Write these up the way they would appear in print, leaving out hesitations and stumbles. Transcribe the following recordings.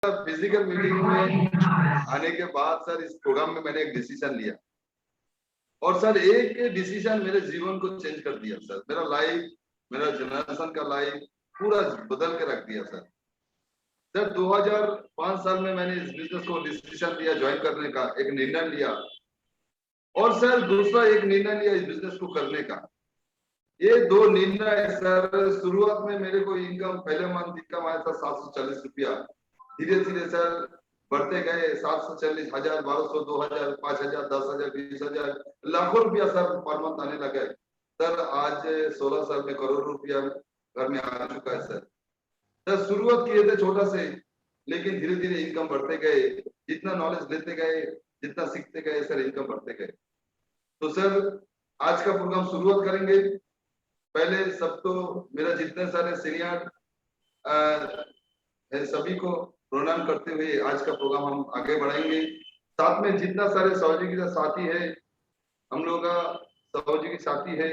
Physical meeting में आने के बाद सर इस प्रोग्राम में मैंने एक डिसीजन लिया और सर एक डिसीजन मेरे जीवन को चेंज कर दिया सर। मेरा लाइफ, मेरा जनरेशन का लाइफ पूरा बदल के रख दिया सर। सर 2005 साल में मैंने इस बिजनेस को डिसीजन लिया ज्वाइन करने का, एक निर्णय लिया। और सर दूसरा एक निर्णय लिया इस बिजनेस को करने का। ये दो निर्णय सर, शुरुआत में मेरे को इनकम, पहले मंथ इनकम आया था 740 रुपया। धीरे धीरे सर बढ़ते गए 740, 1000, 1200, 2000, 5000, 10,000, 20,000, लाखों रुपया सर पर मंथ आने लगे सर। आज 16 साल में करोड़ रुपया घर में आ चुका है सर। सर शुरुआत किए थे छोटा से, लेकिन धीरे धीरे इनकम बढ़ते गए। जितना नॉलेज लेते गए, जितना सीखते गए सर, इनकम बढ़ते गए। तो सर आज का प्रोग्राम शुरुआत करेंगे। पहले सब तो मेरा जितने सारे सीनियर सभी को प्रणाम करते हुए आज का प्रोग्राम हम आगे बढ़ाएंगे। साथ में जितना सारे सहयोगी साथी है, हम लोग का सहयोगी साथी है,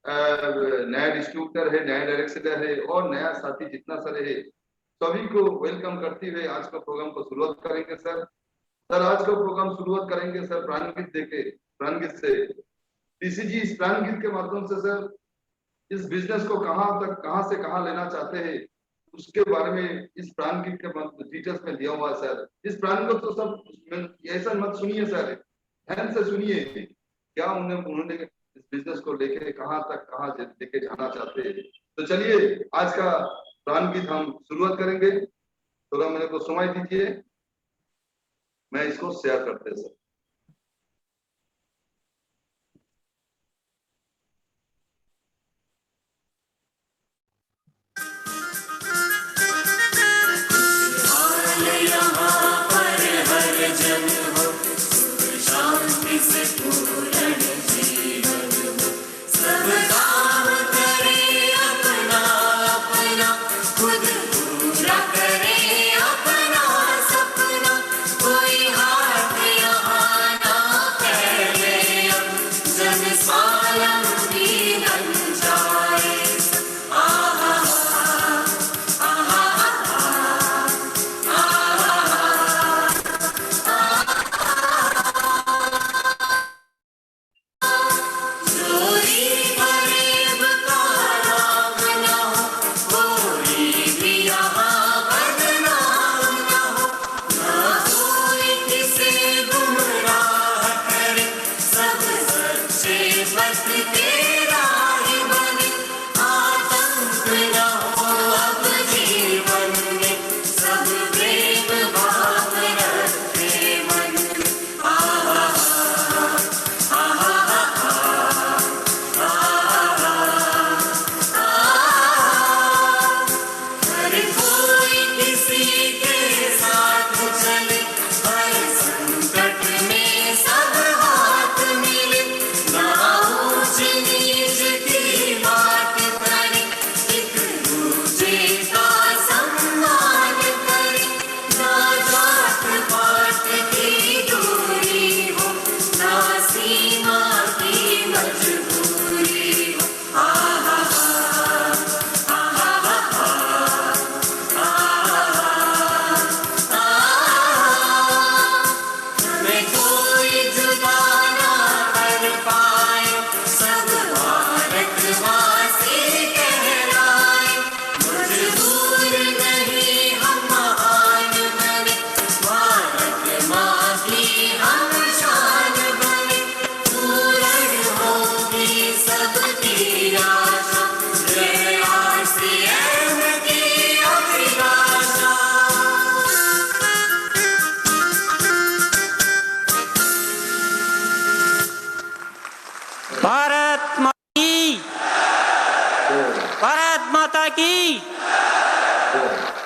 नया डिस्ट्रीब्यूटर है, नया डायरेक्टर है और नया साथी जितना सारे है, सभी को वेलकम करते हुए आज का प्रोग्राम को शुरुआत करेंगे सर। सर आज का प्रोग्राम शुरुआत करेंगे सर प्राण गीत देके, प्राण गीत से। पीसीजी इस प्राण गीत के माध्यम से सर इस बिजनेस को कहां से कहां लेना चाहते हैं उसके बारे में इस प्राण गीत के डिटेल्स में दिया हुआ है सर। इस प्राण गीत तो सब ऐसा मत सुनिए सर, ध्यान से सुनिए क्या उन्होंने इस बिजनेस को लेके कहां लेके जाना चाहते हैं। तो चलिए आज का प्राण गीत हम शुरुआत करेंगे। थोड़ा मेरे को समय दीजिए, मैं इसको शेयर करते सर।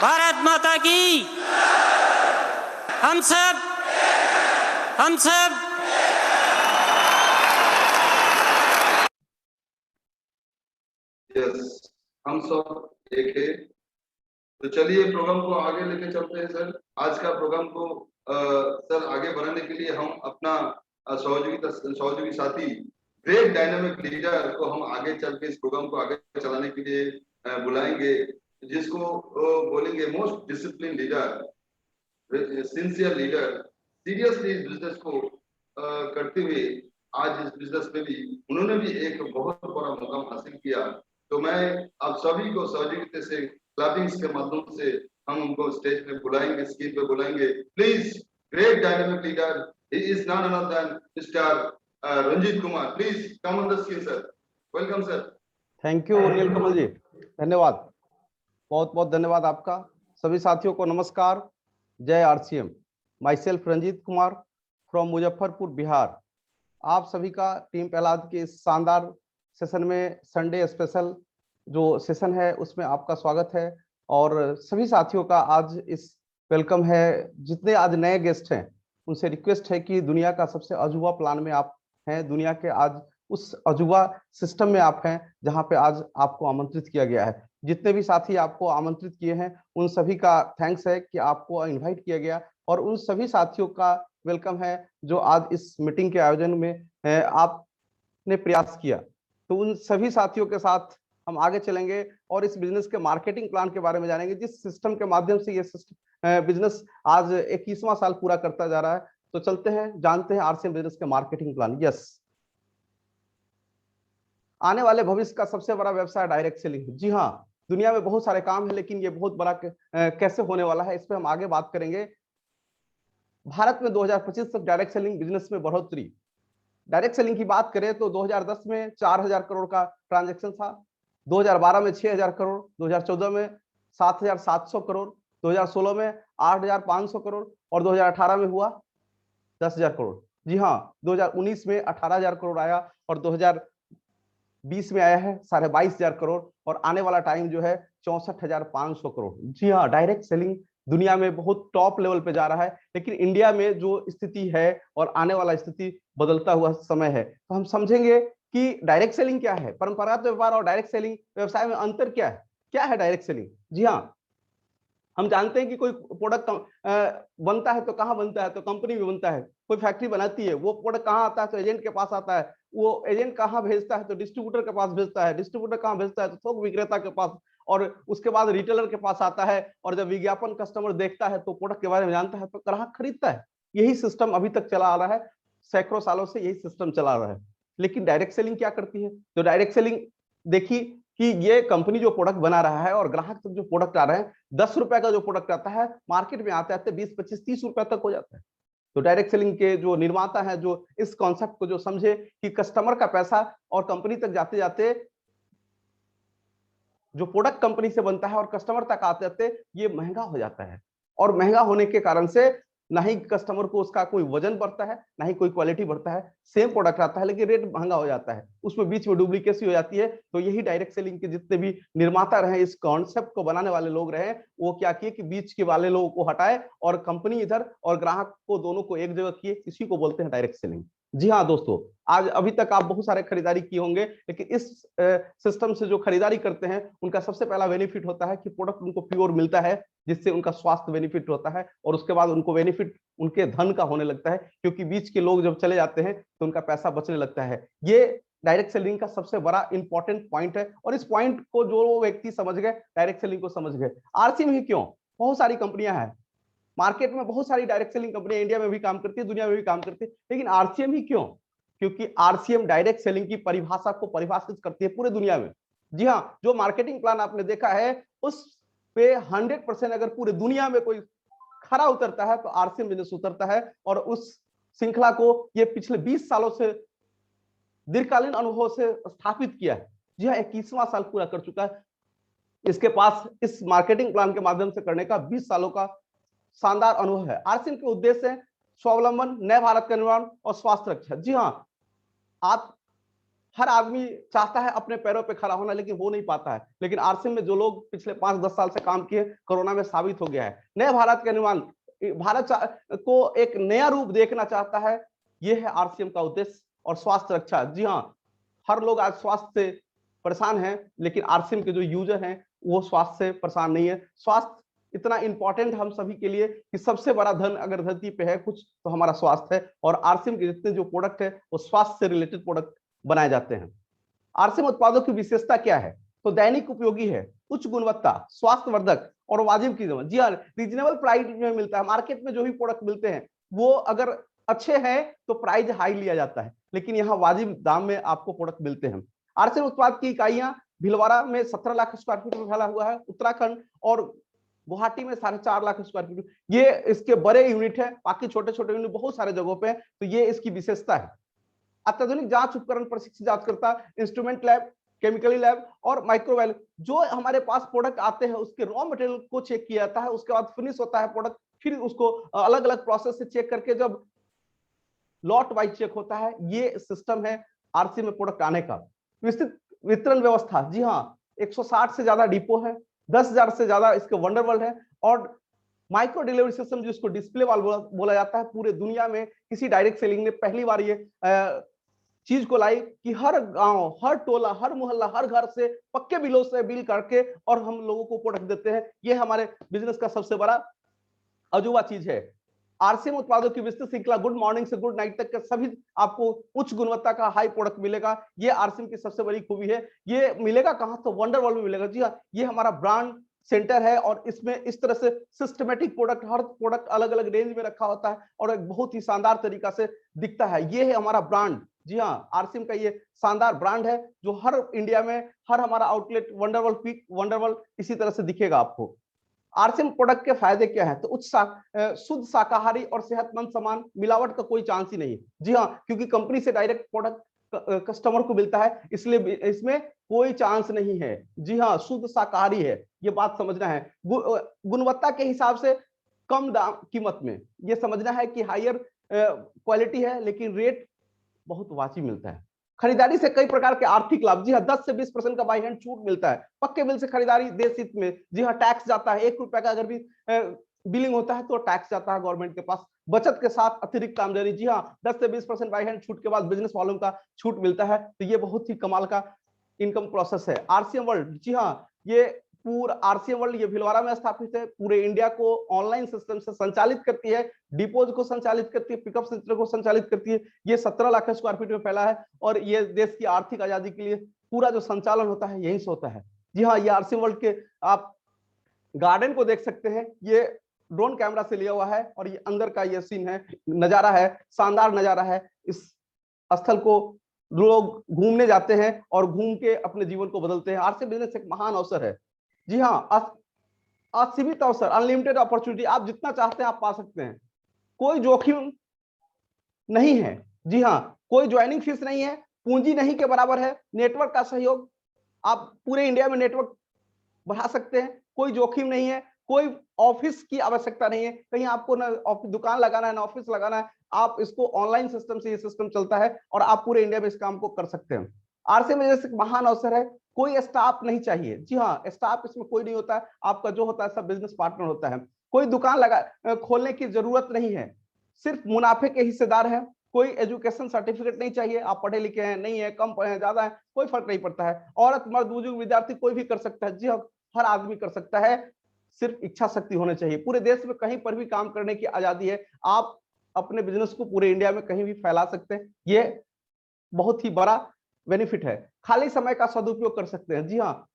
भारत माता की। हम सब हम सब एक है। तो चलिए प्रोग्राम को आगे लेके चलते हैं सर। आज का प्रोग्राम को सर आगे बढ़ाने के लिए हम अपना सहयोगी साथी ग्रेट डायनामिक लीडर को हम आगे चल के इस प्रोग्राम को आगे चलाने के लिए बुलाएंगे, जिसको बोलेंगे most discipline leader. Sincere leader seriously इस बिजनेस को करते हुए आज इस बिजनेस में भी उन्होंने भी एक बहुत बड़ा मुकाम हासिल किया। तो मैं आप सभी को सहयोगिता से क्लैपिंग्स के माध्यम से हम उनको स्टेज पे बुलाएंगे, स्क्रीन पे बुलाएंगे। Please, great dynamic leader, he is none other than mister Ranjit Kumar. Please come on the screen sir. Welcome sir. Thank you Neelkamal ji, धन्यवाद, बहुत बहुत धन्यवाद आपका। सभी साथियों को नमस्कार, जय RCM. Myself Ranjeet Kumar from Muzaffarpur Bihar. आप सभी का टीम प्रहलाद के इस शानदार सेशन में, संडे स्पेशल जो सेशन है उसमें आपका स्वागत है। और सभी साथियों का आज इस वेलकम है। जितने आज नए गेस्ट हैं उनसे रिक्वेस्ट है कि दुनिया का सबसे अजूबा प्लान में आप हैं, दुनिया के आज उस अजूबा सिस्टम में आप हैं जहां पे आज आपको आमंत्रित किया गया है। जितने भी साथी आपको आमंत्रित किए हैं उन सभी का थैंक्स है कि आपको इनवाइट किया गया, और उन सभी साथियों का वेलकम है जो आज इस मीटिंग के आयोजन में आपने प्रयास किया। तो उन सभी साथियों के साथ हम आगे चलेंगे और इस बिजनेस के मार्केटिंग प्लान के बारे में जानेंगे, जिस सिस्टम के माध्यम से ये बिजनेस आज 21वां साल पूरा करता जा रहा है। तो चलते हैं, जानते हैं आरसीएम बिजनेस के मार्केटिंग प्लान। यस, आने वाले भविष्य का सबसे बड़ा व्यवसाय डायरेक्ट सेलिंग। जी हाँ, दुनिया में बहुत सारे काम है लेकिन ये बहुत बड़ा कैसे होने वाला है इस पे हम आगे बात करेंगे। भारत में 2025 तक डायरेक्ट सेलिंग बिजनेस में बढ़ोतरी। डायरेक्ट सेलिंग की बात करें तो 2010 में 4000 करोड़ का ट्रांजैक्शन था, 2012 में 6000 करोड़, 2014 में 7700 करोड़, 2016 में 8500 करोड़ और 2018 में हुआ 10000 करोड़। जी हाँ, 2019 में 18000 करोड़ आया और 2020 में आया है 22,500 करोड़ और आने वाला टाइम जो है 64,500 करोड़। जी हाँ, डायरेक्ट सेलिंग दुनिया में बहुत टॉप लेवल पे जा रहा है, लेकिन इंडिया में जो स्थिति है और आने वाला स्थिति बदलता हुआ समय है। तो हम समझेंगे कि डायरेक्ट सेलिंग क्या है, परंपरागत व्यापार और डायरेक्ट सेलिंग व्यवसाय में अंतर क्या है, क्या है डायरेक्ट सेलिंग। जी हाँ, हम जानते हैं कि कोई प्रोडक्ट बनता है तो कहाँ बनता है, तो कंपनी में बनता है। कोई फैक्ट्री बनाती है, वो प्रोडक्ट कहाँ आता है, तो एजेंट के पास आता है। वो एजेंट कहाँ भेजता है, तो डिस्ट्रीब्यूटर के पास भेजता है। डिस्ट्रीब्यूटर कहाँ भेजता है, तो थोक विक्रेता के पास, और उसके बाद रिटेलर के पास आता है। और जब विज्ञापन कस्टमर देखता है तो प्रोडक्ट के बारे में जानता है तो ग्राहक खरीदता है। यही सिस्टम अभी तक चला आ रहा है, सैकड़ों सालों से यही सिस्टम चला आ रहा है। लेकिन डायरेक्ट सेलिंग क्या करती है, तो डायरेक्ट सेलिंग देखिए कि ये कंपनी जो प्रोडक्ट बना रहा है और ग्राहक तक जो प्रोडक्ट आ रहे हैं, 10 रुपए का जो प्रोडक्ट आता है मार्केट में आते आते 20, 25, 30 रुपए तक हो जाता है। तो डायरेक्ट सेलिंग के जो निर्माता है, जो इस कॉन्सेप्ट को जो समझे कि कस्टमर का पैसा और कंपनी तक जाते जाते जो प्रोडक्ट कंपनी से बनता है और कस्टमर तक आते आते ये महंगा हो जाता है। और महंगा होने के कारण से ना ही कस्टमर को उसका कोई वजन बढ़ता है, ना ही कोई क्वालिटी बढ़ता है। सेम प्रोडक्ट आता है लेकिन रेट महंगा हो जाता है, उसमें बीच में डुप्लीकेसी हो जाती है। तो यही डायरेक्ट सेलिंग के जितने भी निर्माता रहे, इस कॉन्सेप्ट को बनाने वाले लोग रहे, वो क्या किए कि बीच के वाले लोगों को हटाए और कंपनी इधर और ग्राहक को दोनों को एक जगह किए। इसी को बोलते हैं डायरेक्ट सेलिंग। जी हाँ दोस्तों, आज अभी तक आप बहुत सारे खरीदारी किए होंगे, लेकिन इस सिस्टम से जो खरीदारी करते हैं उनका सबसे पहला बेनिफिट होता है कि प्रोडक्ट उनको प्योर मिलता है, जिससे उनका स्वास्थ्य बेनिफिट होता है। और उसके बाद उनको बेनिफिट उनके धन का होने लगता है, क्योंकि बीच के लोग जब चले जाते हैं तो उनका पैसा बचने लगता है। ये डायरेक्ट सेलिंग का सबसे बड़ा इंपॉर्टेंट पॉइंट है, और इस पॉइंट को जो व्यक्ति समझ गए, डायरेक्ट सेलिंग को समझ गए। आरसी में ही क्यों, बहुत सारी कंपनियां हैं मार्केट में, बहुत सारी डायरेक्ट सेलिंग कंपनियां इंडिया में भी काम करती है, दुनिया में भी काम करती है, लेकिन आरसीएम ही क्यों? क्योंकि आरसीएम डायरेक्ट सेलिंग की परिभाषा को परिभाषित करती है पूरे दुनिया में। जी हाँ, जो मार्केटिंग प्लान आपने देखा है उस पे 100% अगर पूरे दुनिया में कोई खरा उतरता है तो आरसीएम बिजनेस उतरता है। और उस श्रृंखला को ये पिछले 20 सालों से दीर्घकालीन अनुभव से स्थापित किया है। जी हाँ, 21वां साल पूरा कर चुका है। इसके पास इस मार्केटिंग प्लान के माध्यम से करने का 20 सालों का शानदार अनुभव है। आरसीएम के उद्देश्य है स्वावलंबन, नए भारत का निर्माण और स्वास्थ्य रक्षा। जी हाँ, आप हर आदमी चाहता है अपने पैरों पे खड़ा होना, लेकिन हो नहीं पाता है। लेकिन आरसीएम में जो लोग पिछले 5-10 साल से काम किए, कोरोना में साबित हो गया है। नए भारत का निर्माण, भारत को एक नया रूप देखना चाहता है, यह है आरसीएम का उद्देश्य। और स्वास्थ्य रक्षा, जी हाँ, हर लोग आज स्वास्थ्य से परेशान हैं, लेकिन आरसीएम के जो यूजर हैं वो स्वास्थ्य से परेशान नहीं है। स्वास्थ्य इतना इंपॉर्टेंट हम सभी के लिए कि सबसे बड़ा धन अगर धरती पे है कुछ तो हमारा स्वास्थ्य है। और आरसीएम के जितने जो प्रोडक्ट है वो स्वास्थ्य से रिलेटेड प्रोडक्ट बनाए जाते हैं। आरसीएम उत्पादों की विशेषता क्या है? तो दैनिक उपयोगी है, उच्च गुणवत्ता, स्वास्थ्यवर्धक और वाजिब कीमत। जी हाँ, रीजनेबल प्राइस में मिलता है। मार्केट में जो भी प्रोडक्ट मिलते हैं वो अगर अच्छे हैं तो प्राइस हाई लिया जाता है, लेकिन यहाँ वाजिब दाम में आपको प्रोडक्ट मिलते हैं। आरसीएम उत्पाद की इकाइयां भीलवाड़ा में 17 लाख स्क्वायर फीट में फैला हुआ है, उत्तराखंड और गुवाहाटी में 4.5 लाख स्क्वायर फीट। ये इसके बड़े यूनिट है, बाकी छोटे छोटे यूनिट बहुत सारे जगहों पे, तो ये इसकी विशेषता है। अत्याधुनिक जांच उपकरण, प्रशिक्षित जांचकर्ता, इंस्ट्रूमेंट लैब, केमिकली लैब और माइक्रोवेल, जो हमारे पास प्रोडक्ट आते हैं उसके रॉ मटेरियल को चेक किया जाता है, उसके बाद फिनिश होता है प्रोडक्ट, फिर उसको अलग अलग प्रोसेस से चेक करके जब लॉट वाइज चेक होता है। ये सिस्टम है आरसी में प्रोडक्ट आने का। विस्तृत वितरण व्यवस्था, जी हाँ, 160 से ज्यादा डिपो है, 10,000 से ज्यादा इसके वंडरवर्ल्ड है, और माइक्रो डिलीवरी सिस्टम जिसको डिस्प्ले वाल बोला जाता है, पूरे दुनिया में किसी डायरेक्ट सेलिंग ने पहली बार ये चीज को लाई कि हर गांव, हर टोला, हर मोहल्ला, हर घर से पक्के बिलों से बिल करके और हम लोगों को प्रोडक्ट देते हैं। ये हमारे बिजनेस का सबसे बड़ा अजूबा चीज है। आरसीएम उत्पादों की विस्तृत श्रृंखला, गुड मॉर्निंग से गुड नाइट तक के सभी आपको उच्च गुणवत्ता का हाई प्रोडक्ट मिलेगा। ये आरसीएम की सबसे बड़ी खूबी है। ये मिलेगा कहां? तो वंडरवर्ल्ड में मिलेगा। जी हाँ, ये हमारा ब्रांड सेंटर है और इसमें इस तरह से सिस्टमेटिक प्रोडक्ट, हर प्रोडक्ट अलग अलग रेंज में रखा होता है और एक बहुत ही शानदार तरीका से दिखता है। ये है हमारा ब्रांड। जी हाँ, आरसीएम का ये शानदार ब्रांड है जो हर इंडिया में, हर हमारा आउटलेट वंडरवर्ल्ड, पीक वंडरवर्ल्ड इसी तरह से दिखेगा आपको। आरसीएम प्रोडक्ट के फायदे क्या है? तो शुद्ध शाकाहारी और सेहतमंद सामान, मिलावट का कोई चांस ही नहीं। जी हाँ, क्योंकि कंपनी से डायरेक्ट प्रोडक्ट कस्टमर को मिलता है, इसलिए इसमें कोई चांस नहीं है। जी हाँ, शुद्ध शाकाहारी है, ये बात समझना है। गुणवत्ता के हिसाब से कम दाम कीमत में, ये समझना है कि हायर क्वालिटी है लेकिन रेट बहुत वाजिब मिलता है। खरीदारी से कई प्रकार के आर्थिक लाभ, जी हाँ, 10 से 20% का बाई हैंड छूट मिलता है। पक्के बिल से खरीदारी देश हित में, जी हाँ, टैक्स जाता है, 1 रुपए का अगर भी बिलिंग होता है तो टैक्स जाता है गवर्नमेंट के पास। बचत के साथ अतिरिक्त आमदनी, जी हाँ, 10 से 20% बाई हैंड छूट के बाद बिजनेस वालों का छूट मिलता है, तो ये बहुत ही कमाल का इनकम प्रोसेस है। आरसीएम वर्ल्ड, जी हाँ, ये पूरा आरसीएम वर्ल्ड ये भिलवाड़ा में स्थापित है, पूरे इंडिया को ऑनलाइन सिस्टम से संचालित करती है, डिपोज को संचालित करती है, पिकअप सेंटर को संचालित करती है। ये 17 लाख स्क्वायर फीट में फैला है और ये देश की आर्थिक आजादी के लिए पूरा जो संचालन होता है यहीं से होता है। जी हाँ, ये आरसीएम वर्ल्ड के आप गार्डन को देख सकते हैं, ये ड्रोन कैमरा से लिया हुआ है और ये अंदर का ये सीन है, नजारा है, शानदार नजारा है। इस स्थल को लोग घूमने जाते हैं और घूम के अपने जीवन को बदलते हैं। आरसीएम बिजनेस एक महान अवसर है। जी हाँ, असीमित अवसर, अनलिमिटेड अपॉर्चुनिटी, आप जितना चाहते हैं आप पा सकते हैं, कोई जोखिम नहीं है। जी हाँ, कोई ज्वाइनिंग फीस नहीं है, पूंजी नहीं के बराबर है, नेटवर्क का सहयोग, आप पूरे इंडिया में नेटवर्क बढ़ा सकते हैं, कोई जोखिम नहीं है, कोई ऑफिस की आवश्यकता नहीं है, कहीं आपको ना दुकान लगाना है ना ऑफिस लगाना है, आप इसको ऑनलाइन सिस्टम से ये सिस्टम चलता है और आप पूरे इंडिया में इस काम को कर सकते हैं। आरसीएम में जैसे महान अवसर है, कोई स्टाफ नहीं चाहिए। जी हाँ, स्टाफ इसमें कोई नहीं होता है, आपका जो होता है सब बिजनेस पार्टनर होता है। कोई दुकान खोलने की जरूरत नहीं है, सिर्फ मुनाफे के हिस्सेदार है। कोई एजुकेशन सर्टिफिकेट नहीं चाहिए, आप पढ़े लिखे हैं नहीं है, कम पढ़े हैं, ज्यादा है, कोई फर्क नहीं पड़ता है। औरत, मर्द, बुजुर्ग, विद्यार्थी कोई भी कर सकता है। जी हाँ, हर आदमी कर सकता है, सिर्फ इच्छा शक्ति होनी चाहिए। पूरे देश में कहीं पर भी काम करने की आजादी है, आप अपने बिजनेस को पूरे इंडिया में कहीं भी फैला सकते हैं, ये बहुत ही बड़ा बेनिफिट है। खाली समय का सदुपयोग कर सकते हैं। जी हाँ,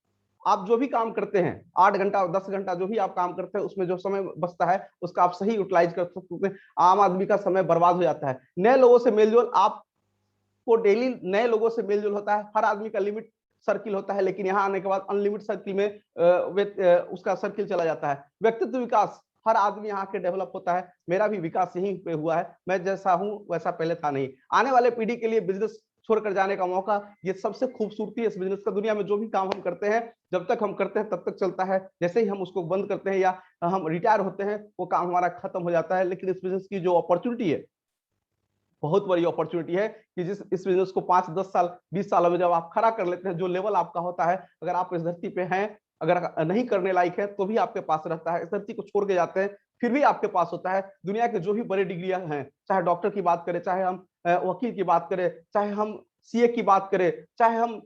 आप जो भी काम करते हैं, 8 घंटा 10 घंटा जो भी आप काम करते हैं, उसमें जो समय बचता है उसका आप सही यूटिलाइज कर सकते हैं। आम आदमी का समय बर्बाद हो जाता है। नए लोगों से मेलजोल, आपको डेली नए लोगों से मेलजोल होता है, हर आदमी का लिमिट सर्किल होता है, लेकिन यहाँ आने के बाद अनलिमिट सर्किल में उसका सर्किल चला जाता है। व्यक्तित्व विकास, हर आदमी यहाँ के डेवलप होता है। मेरा भी विकास यहीं पे हुआ है, मैं जैसा हूँ वैसा पहले था नहीं। आने वाले पीढ़ी के लिए बिजनेस छोड़कर जाने का मौका, ये सबसे खूबसूरती है इस बिजनेस का। दुनिया में जो भी काम हम करते हैं, जब तक हम करते हैं तब तक चलता है, जैसे ही हम उसको बंद करते हैं या हम रिटायर होते हैं वो काम हमारा खत्म हो जाता है। लेकिन इस बिजनेस की जो अपॉर्चुनिटी है, बहुत बड़ी अपॉर्चुनिटी है कि इस बिजनेस को 5, 10 साल, 20 सालों में जब आप खड़ा कर लेते हैं, जो लेवल आपका होता है, अगर आप इस धरती पे हैं, अगर नहीं करने लायक है तो भी आपके पास रहता है। इस धरती को छोड़ के जाते हैं फिर भी आपके पास होता है। दुनिया के जो भी बड़े डिग्रियां हैं, चाहे डॉक्टर की बात करें, चाहे हम वकील की बात करें, चाहे हम सीए की बात करें, चाहे हम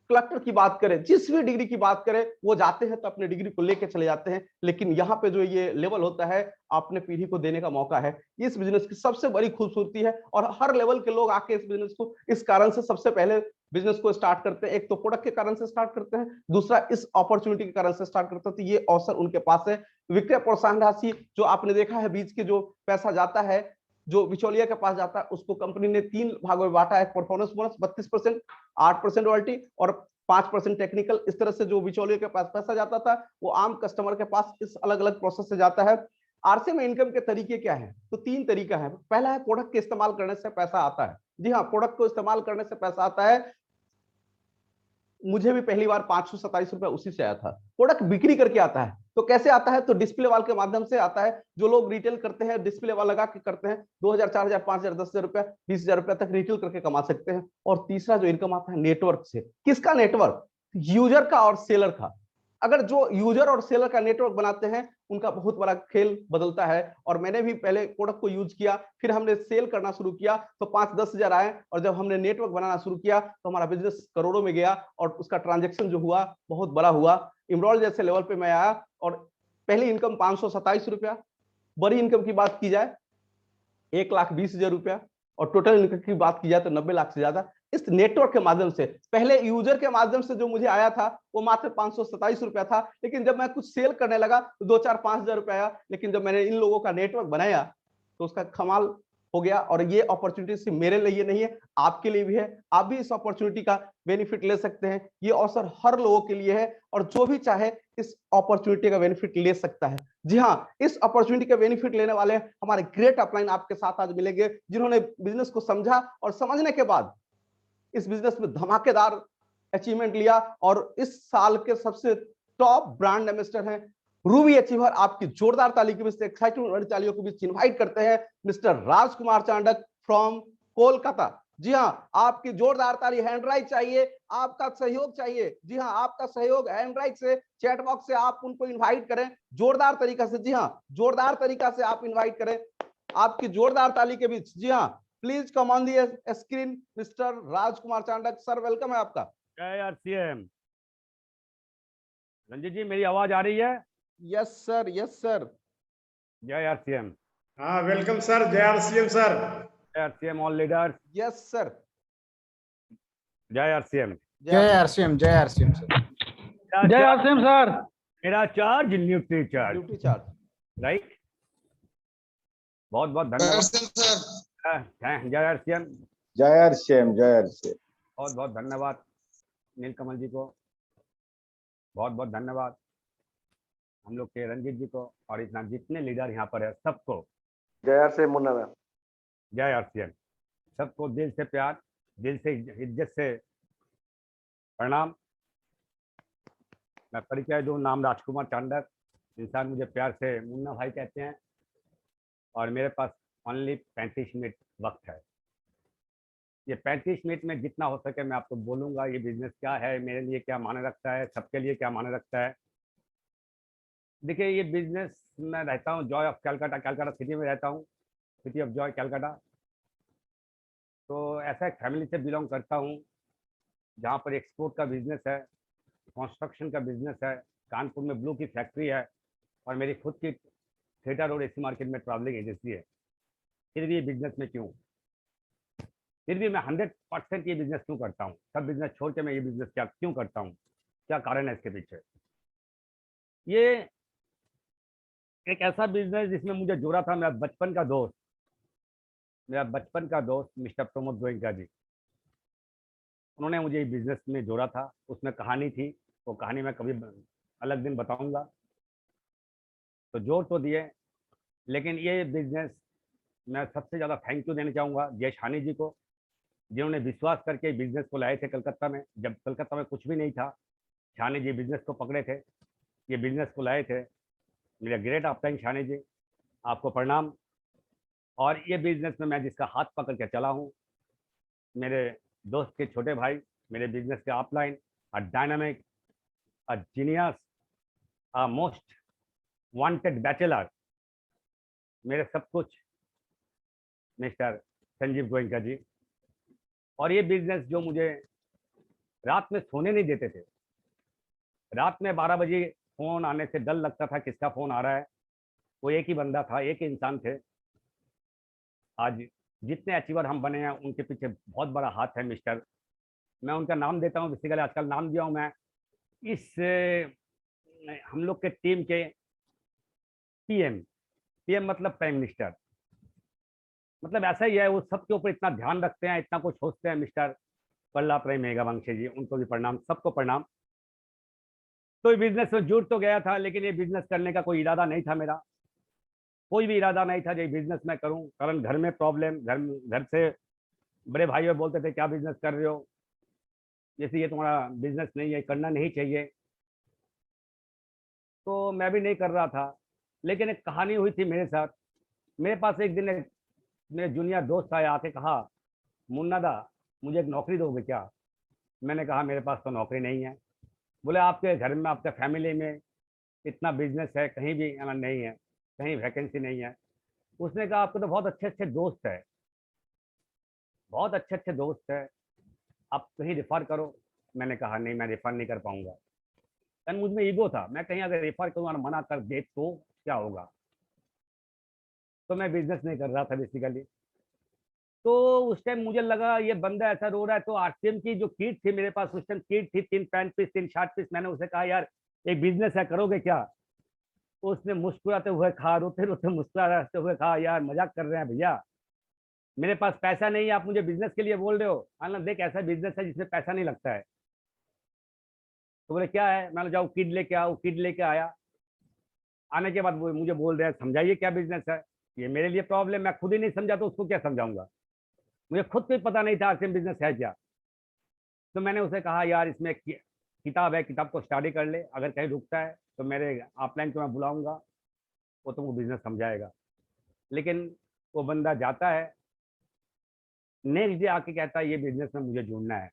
कलेक्टर की बात करें, जिस भी डिग्री की बात करें, वो जाते हैं तो अपने डिग्री को लेके चले जाते हैं। लेकिन यहाँ पे जो ये लेवल होता है, अपने पीढ़ी को देने का मौका है, इस बिजनेस की सबसे बड़ी खूबसूरती है। और हर लेवल के लोग आके इस बिजनेस को इस कारण से सबसे पहले बिजनेस को स्टार्ट करते हैं, एक तो प्रोडक्ट के कारण से स्टार्ट करते हैं, दूसरा इस अपॉर्चुनिटी के कारण से स्टार्ट करते हैं। तो ये अवसर उनके पास है। विक्रय प्रोत्साहन राशि जो आपने देखा है, बीच के जो पैसा जाता है, जो बिचौलिया के पास जाता है, उसको कंपनी ने 3 भागों में बांटा है। परफॉर्मेंस बोनस 32%, 8% रॉयल्टी और 5% टेक्निकल। इस तरह से जो बिचौलिया के पास पैसा जाता था, वो आम कस्टमर के पास इस अलग अलग प्रोसेस से जाता है। आरसीए में इनकम के तरीके क्या है? तो 3 तरीका है। पहला है प्रोडक्ट के इस्तेमाल करने से पैसा आता है। जी हाँ, प्रोडक्ट को इस्तेमाल करने से पैसा आता है। मुझे भी पहली बार 527 रुपए उसी से आया था। प्रोडक्ट बिक्री करके आता है। तो कैसे आता है? तो डिस्प्ले वाल के माध्यम से आता है। जो लोग रिटेल करते हैं, डिस्प्ले वाल लगा के करते हैं, 2000, 4000, 5000, 10,000 रुपए, 20,000 रुपए तक रिटेल करके कमा सकते हैं। और तीसरा जो इनकम आता है नेटवर्क से। किसका नेटवर्क? यूजर का और सेलर का। अगर जो यूजर और सेलर का नेटवर्क बनाते हैं, उनका बहुत बड़ा खेल बदलता है। और मैंने भी पहले प्रोडक्ट को यूज किया, फिर हमने सेल करना शुरू किया तो 5-10 हजार आए, और जब हमने नेटवर्क बनाना शुरू किया तो हमारा बिजनेस करोड़ों में गया और उसका ट्रांजैक्शन जो हुआ बहुत बड़ा हुआ। इमरॉल जैसे लेवल पे मैं आया और पहली इनकम 527 रुपया, बड़ी इनकम की बात की जाए 1,20,000 रुपया, और टोटल इनकम की बात की जाए तो 90 लाख से ज्यादा इस नेटवर्क के माध्यम से। पहले यूजर के माध्यम से जो मुझे आया था वो मात्र 527 रुपया था, लेकिन जब मैं कुछ सेल करने लगा तो 2-4-5 हजार रुपया आया। लेकिन जब मैंने इन लोगों का नेटवर्क बनाया तो उसका कमाल हो गया। और ये अपॉर्चुनिटी सिर्फ मेरे लिए नहीं है, आपके लिए भी है। आप भी इस अपॉर्चुनिटी का बेनिफिट ले सकते हैं। ये अवसर हर लोगों के लिए है और जो भी चाहे इस अपॉर्चुनिटी का बेनिफिट ले सकता है। जी हाँ, इस अपॉर्चुनिटी का बेनिफिट लेने वाले हमारे ग्रेट अपलाइन आपके साथ आज मिलेंगे, जिन्होंने बिजनेस को समझा और समझने के बाद इस बिजनेस में धमाकेदार अचीवमेंट लिया। और इस साल के सबसे टॉप ब्रांड एम्बेसडर हैं रूबी अचीवर। आपकी जोरदार ताली के बीच, एक्साइटिंग वाली तालियों के बीच इनवाइट करते हैं मिस्टर राजकुमार चांडक फ्रॉम कोलकाता। जी हाँ, आपकी जोरदार ताली, हैंडराइज चाहिए, आपका सहयोग चाहिए। जी हाँ, आपका सहयोग हैंडराइज से, चैट बॉक्स से आप उनको इनवाइट करें जोरदार तरीका से। जी हाँ, जोरदार तरीका से आप इनवाइट करें आपकी जोरदार ताली के बीच। जी हाँ, please come on the screen mister Rajkumar Chandak. Sir welcome है आपका। जय आरसीएम। रंजीत जी, मेरी आवाज आ रही है? Yes sir, yes sir. जय आरसीएम। हाँ, वेलकम सर। जय आरसीएम सर। जय RCM all leaders. Yes sir. जय आरसीएम। जय आरसीएम, जय आरसीएम सर। जय आरसीएम सर। मेरा charge nutri charge, duty charge. Right. बहुत बहुत धन्यवाद। जय आरसीएम। जय आरसीएम, जय आरसीएम। बहुत बहुत धन्यवाद नीलकमल जी को, बहुत बहुत धन्यवाद हम लोग के रंजीत जी को, और इतना जितने लीडर यहाँ पर है सबको जय आरसीएम मुन्ना मैम। जय आरसीएम। सबको दिल से प्यार, दिल से इज्जत से प्रणाम। मैं परिचय दूं, नाम राजकुमार चांडक, इंसान मुझे प्यार से मुन्ना भाई कहते हैं, और मेरे पास ओनली 35 मिनट वक्त है। ये 35 मिनट में जितना हो सके मैं आपको बोलूँगा ये बिजनेस क्या है, मेरे लिए क्या मायने रखता है, सबके लिए क्या मायने रखता है। देखिए, ये बिजनेस मैं रहता हूँ Joy of Calcutta, Calcutta city में रहता हूँ, सिटी ऑफ जॉय कलकत्ता। तो ऐसा एक फैमिली से बिलोंग करता हूँ जहाँ पर एक्सपोर्ट का बिजनेस है, कंस्ट्रक्शन का बिजनेस है, कानपुर में ब्लू की फैक्ट्री है, और मेरी खुद की थिएटर और एसी मार्केट में ट्रैवलिंग एजेंसी है। फिर भी ये बिजनेस में क्यों, फिर भी मैं 100% ये बिजनेस क्यों करता हूँ, सब बिजनेस छोड़ के मैं ये बिजनेस क्या क्यों करता हूँ, क्या कारण है इसके पीछे। ये एक ऐसा बिजनेस जिसमें मुझे जोड़ा था मेरा बचपन का दोस्त मिस्टर प्रमोद गोयनका जी। उन्होंने मुझे ये बिजनेस में जोड़ा था। उसमें कहानी थी, वो कहानी मैं कभी अलग दिन बताऊंगा। तो जोड़ तो दिए, लेकिन ये बिजनेस मैं सबसे ज़्यादा थैंक यू देना चाहूँगा जय शानी जी को, जिन्होंने विश्वास करके बिजनेस को लाए थे कलकत्ता में, जब कलकत्ता में कुछ भी नहीं था। शानी जी बिजनेस को पकड़े थे, ये बिजनेस को लाए थे। मेरा ग्रेट अपलाइन शानी जी, आपको प्रणाम। और ये बिजनेस में मैं जिसका हाथ पकड़ के चला हूँ, मेरे दोस्त के छोटे भाई, मेरे बिजनेस के upline, a dynamic, a genius, a most wanted bachelor, मेरे सब कुछ मिस्टर संजीव गोयनका जी। और ये बिजनेस जो मुझे रात में सोने नहीं देते थे, रात में 12 बजे फ़ोन आने से डर लगता था किसका फ़ोन आ रहा है। वो एक ही बंदा था, एक ही इंसान थे। आज जितने अचीवर हम बने हैं उनके पीछे बहुत बड़ा हाथ है मिस्टर मैं उनका नाम देता हूँ, बेसिकली आजकल नाम दिया हूँ मैं। इस हम लोग के टीम के पीएम, पीएम मतलब प्राइम मिनिस्टर, मतलब ऐसा ही है, वो सबके ऊपर इतना ध्यान रखते हैं, इतना कुछ सोचते हैं। मिस्टर वल्लभभाई मेघावंशी जी, उनको भी प्रणाम, सबको प्रणाम। तो ये बिजनेस में जुड़ तो गया था, लेकिन ये बिजनेस करने का कोई इरादा नहीं था मेरा, कोई भी इरादा नहीं था जो बिजनेस मैं करूं। कारण घर में प्रॉब्लम, घर से बड़े भाई बोलते थे क्या बिजनेस कर रहे हो, जैसे ये तुम्हारा बिजनेस नहीं है, करना नहीं चाहिए। तो मैं भी नहीं कर रहा था। लेकिन एक कहानी हुई थी मेरे साथ। मेरे पास एक दिन एक मेरे जूनियर दोस्त आया, आके कहा, मुन्ना दा मुझे एक नौकरी दोगे क्या? मैंने कहा मेरे पास तो नौकरी नहीं है। बोले आपके घर में, आपके फैमिली में इतना बिजनेस है, कहीं भी नहीं है, कहीं वैकेंसी नहीं है। उसने कहा आपके तो बहुत अच्छे अच्छे दोस्त है, बहुत अच्छे अच्छे दोस्त है, आप कहीं रेफर करो। मैंने कहा नहीं, मैं रेफर नहीं कर पाऊंगा। एंड मुझ में ईगो था, मैं कहीं अगर रेफर करूँगा, मना कर दे तो क्या होगा। तो मैं बिजनेस नहीं कर रहा था बेसिकली। तो उस टाइम मुझे लगा ये बंदा ऐसा रो रहा है, तो आरसीएम की जो किट थी मेरे पास, उस टाइम किट थी 3 पैंट पीस 3 शर्ट पीस। मैंने उसे कहा यार एक बिजनेस है, करोगे क्या? तो उसने मुस्कुराते हुए कहा, रोते रोते मुस्कुराते हुए कहा, यार मजाक कर रहे हैं भैया, मेरे पास पैसा नहीं है, आप मुझे बिजनेस के लिए बोल रहे हो? मैंने देख ऐसा बिजनेस है जिसमें पैसा नहीं लगता है। तो बोले क्या है? मैंने जाओ किड लेके आओ, किड लेके आया। आने के बाद वो मुझे बोल रहे हैं समझाइए क्या बिजनेस है। ये मेरे लिए प्रॉब्लम, मैं खुद ही नहीं समझा तो उसको क्या समझाऊंगा, मुझे खुद को ही पता नहीं था आरसीएम बिजनेस है क्या। तो मैंने उसे कहा यार इसमें किताब है, किताब को स्टडी कर ले, अगर कहीं रुकता है तो मेरे ऑफलाइन को मैं बुलाऊंगा, वो तुमको बिजनेस समझाएगा। लेकिन वो बंदा जाता है, नेक्स्ट डे आके कहता है ये बिजनेस में मुझे जुड़ना है।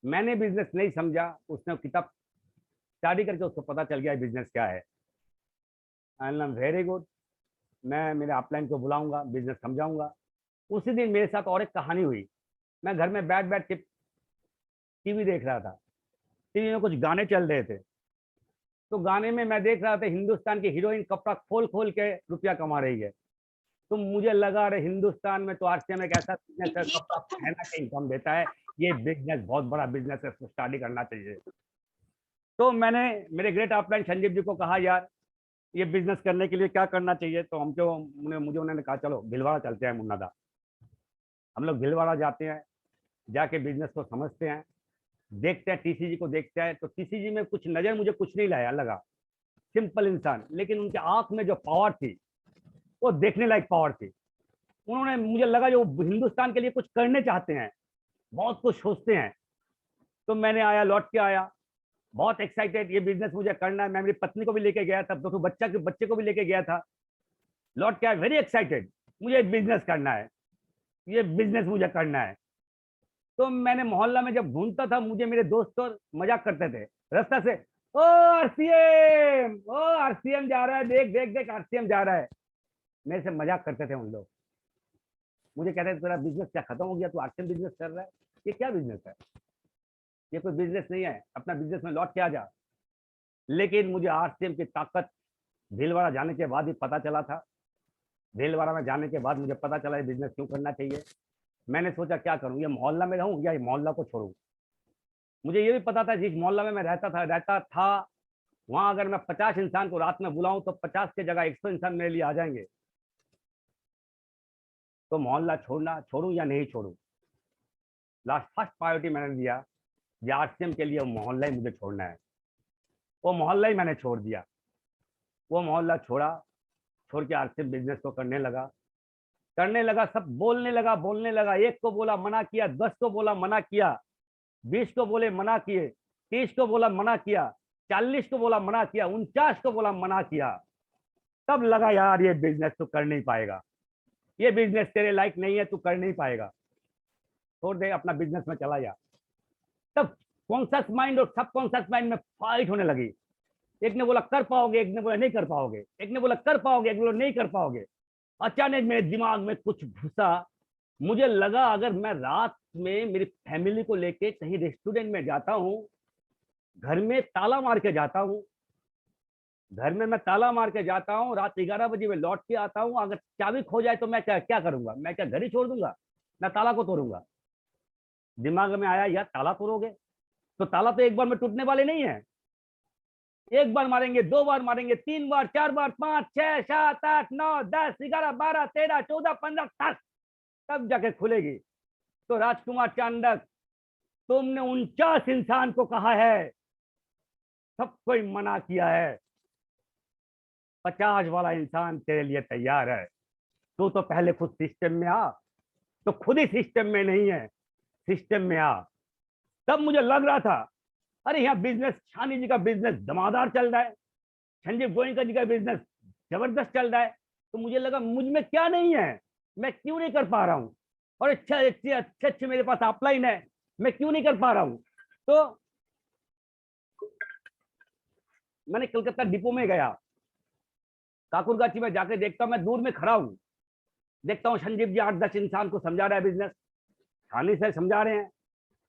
मैंने बिजनेस नहीं समझा, उसने किताब स्टडी करके उसको पता चल गया बिजनेस क्या है। आई एम वेरी गुड, मैं मेरे अपलाइन को बुलाऊंगा, बिजनेस समझाऊंगा। उसी दिन मेरे साथ और एक कहानी हुई। मैं घर में बैठ बैठ के टीवी देख रहा था, टीवी में कुछ गाने चल रहे थे। तो गाने में मैं देख रहा था हिंदुस्तान की हीरोइन कपड़ा खोल खोल के रुपया कमा रही है। तो मुझे लगा अरे हिंदुस्तान में तो आरसीएम एक ऐसा बिजनेस है, कपड़ा पहना के इनकम देता है, ये बिजनेस बहुत बड़ा बिजनेस है, इसको स्टडी करना चाहिए। तो मैंने मेरे ग्रेट अपलाइन संजीव जी को कहा यार ये बिजनेस करने के लिए क्या करना चाहिए। तो हमको मुझे उन्होंने कहा चलो भीलवाड़ा चलते हैं मुन्ना दा। हम लोग भीलवाड़ा जाते हैं, जाके बिजनेस को समझते हैं, देखते हैं, टीसीजी को देखते हैं। तो टीसीजी में कुछ नजर मुझे कुछ नहीं लाया, लगा सिंपल इंसान, लेकिन उनके आंख में जो पावर थी वो देखने लायक पावर थी। उन्होंने, मुझे लगा जो हिंदुस्तान के लिए कुछ करने चाहते हैं, बहुत कुछ सोचते हैं। तो मैंने आया, लौट के आया बहुत एक्साइटेड, ये बिजनेस मुझे करना है। मैं मेरी पत्नी को भी लेके गया था, 2 बच्चे को भी लेके गया था। लौट के आया वेरी एक्साइटेड, मुझे बिजनेस करना है, ये बिजनेस मुझे करना है। तो मैंने मोहल्ला में जब घूमता था, मुझे मेरे दोस्त और मजाक करते थे रास्ता से, ओ आरसीएम, ओ आरसीएम जा रहा है, देख देख देख आरसीएम जा रहा है। मेरे से मजाक करते थे उन लोग, मुझे कहते थे तेरा बिजनेस क्या खत्म हो गया, तू आरसीएम बिजनेस कर रहा है, ये क्या बिजनेस है, ये कोई बिजनेस नहीं है, अपना बिजनेस में लौट के आ जा। लेकिन मुझे आरसीएम की ताकत भीलवाड़ा जाने के बाद ही पता चला था। भीलवाड़ा में जाने के बाद मुझे पता चला ये बिजनेस क्यों करना चाहिए। मैंने सोचा क्या करूं, ये मोहल्ला में रहूं या ये मोहल्ला को छोड़ूं। मुझे ये भी पता था जिस मोहल्ला में मैं रहता था वहां अगर मैं 50 इंसान को रात में बुलाऊं तो 50 के जगह 100 इंसान मेरे लिए आ जाएंगे। तो मोहल्ला छोड़ूं या नहीं छोड़ूं। लास्ट फर्स्ट प्रायोरिटी मैंने दिया कि आरसीएम के लिए मोहल्ला ही मुझे छोड़ना है। वो मोहल्ला ही मैंने छोड़ दिया, वो मोहल्ला छोड़ के आरसीएम बिजनेस को करने लगा। सब बोलने लगा। 1 को बोला मना किया, 10 को बोला मना किया, 20 को बोले मना किए, 30 को बोला मना किया, 40 को बोला मना किया, 49 को बोला मना किया। तब लगा यार ये बिजनेस तू कर नहीं पाएगा, ये बिजनेस तेरे लायक नहीं है, तू कर नहीं पाएगा, छोड़ दे, अपना बिजनेस में चला जा। तब कॉन्शियस माइंड और सब कॉन्शियस माइंड में फाइट होने लगी। एक ने बोला कर पाओगे, एक ने बोला नहीं कर पाओगे, एक ने बोला कर पाओगे, एक ने बोला नहीं कर पाओगे। अचानक मेरे दिमाग में कुछ घुसा, मुझे लगा अगर मैं रात में मेरी फैमिली को लेके कहीं रेस्टोरेंट में जाता हूँ, घर में ताला मार के जाता हूँ, रात 11 बजे में लौट के आता हूँ, अगर चाबी खो जाए तो मैं क्या करूंगा, मैं क्या घर ही छोड़ दूंगा, मैं ताला को तोड़ूंगा। दिमाग में आया यार ताला तोड़ोगे, तो ताला तो एक बार में टूटने वाले नहीं है। एक बार मारेंगे, 2 बार मारेंगे, 3 बार, 4 बार, 5, 6, 7, 8, 9, 10, 11, 12, 13, 14, 15 तक, तब जाके खुलेगी। तो राजकुमार चांडक, तुमने 49 इंसान को कहा है, सबको ही मना किया है, 50 वाला इंसान तेरे लिए तैयार है। तू तो पहले खुद सिस्टम में आ, तो खुद ही सिस्टम में नहीं है, सिस्टम में आ। तब मुझे लग रहा था अरे यहाँ बिजनेस, शानी जी का बिजनेस धमाकेदार चल रहा है, संजीव गोयनका जी का बिजनेस जबरदस्त चल रहा है। तो मुझे लगा मुझ में क्या नहीं है, मैं क्यों नहीं कर पा रहा हूँ, और अच्छे मेरे पास अपलाइन है, मैं क्यों नहीं कर पा रहा हूँ। तो मैंने कलकत्ता डिपो में गया, काकुरगाची में जाके देखता हूँ, मैं दूर में खड़ा हूँ, देखता हूँ संजीव जी 8-10 इंसान को समझा रहा है बिजनेस, शानी से समझा रहे हैं,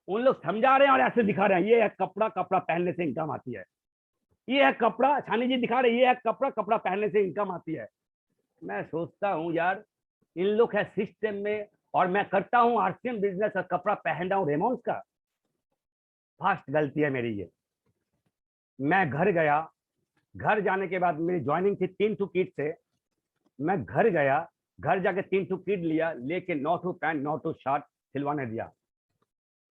उन लोग समझा रहे हैं और ऐसे दिखा रहे हैं, ये है कपड़ा, कपड़ा पहनने से इनकम आती है, ये है कपड़ा, शानी जी दिखा रहे हैं, ये है कपड़ा, कपड़ा पहनने से इनकम आती है। मैं सोचता हूँ यार इन लोग है सिस्टम में, और मैं करता हूँ आरसीएम बिजनेस और कपड़ा पहन रहा हूँ रेमॉन्स का। फास्ट गलती है मेरी ये। मैं घर गया, घर जाने के बाद मेरी ज्वाइनिंग थी 3 टू किट से, मैं घर गया, घर जाके 3 टू किट लिया, लेके 9 टू पैंट 9 टू शर्ट सिलवाने दिया।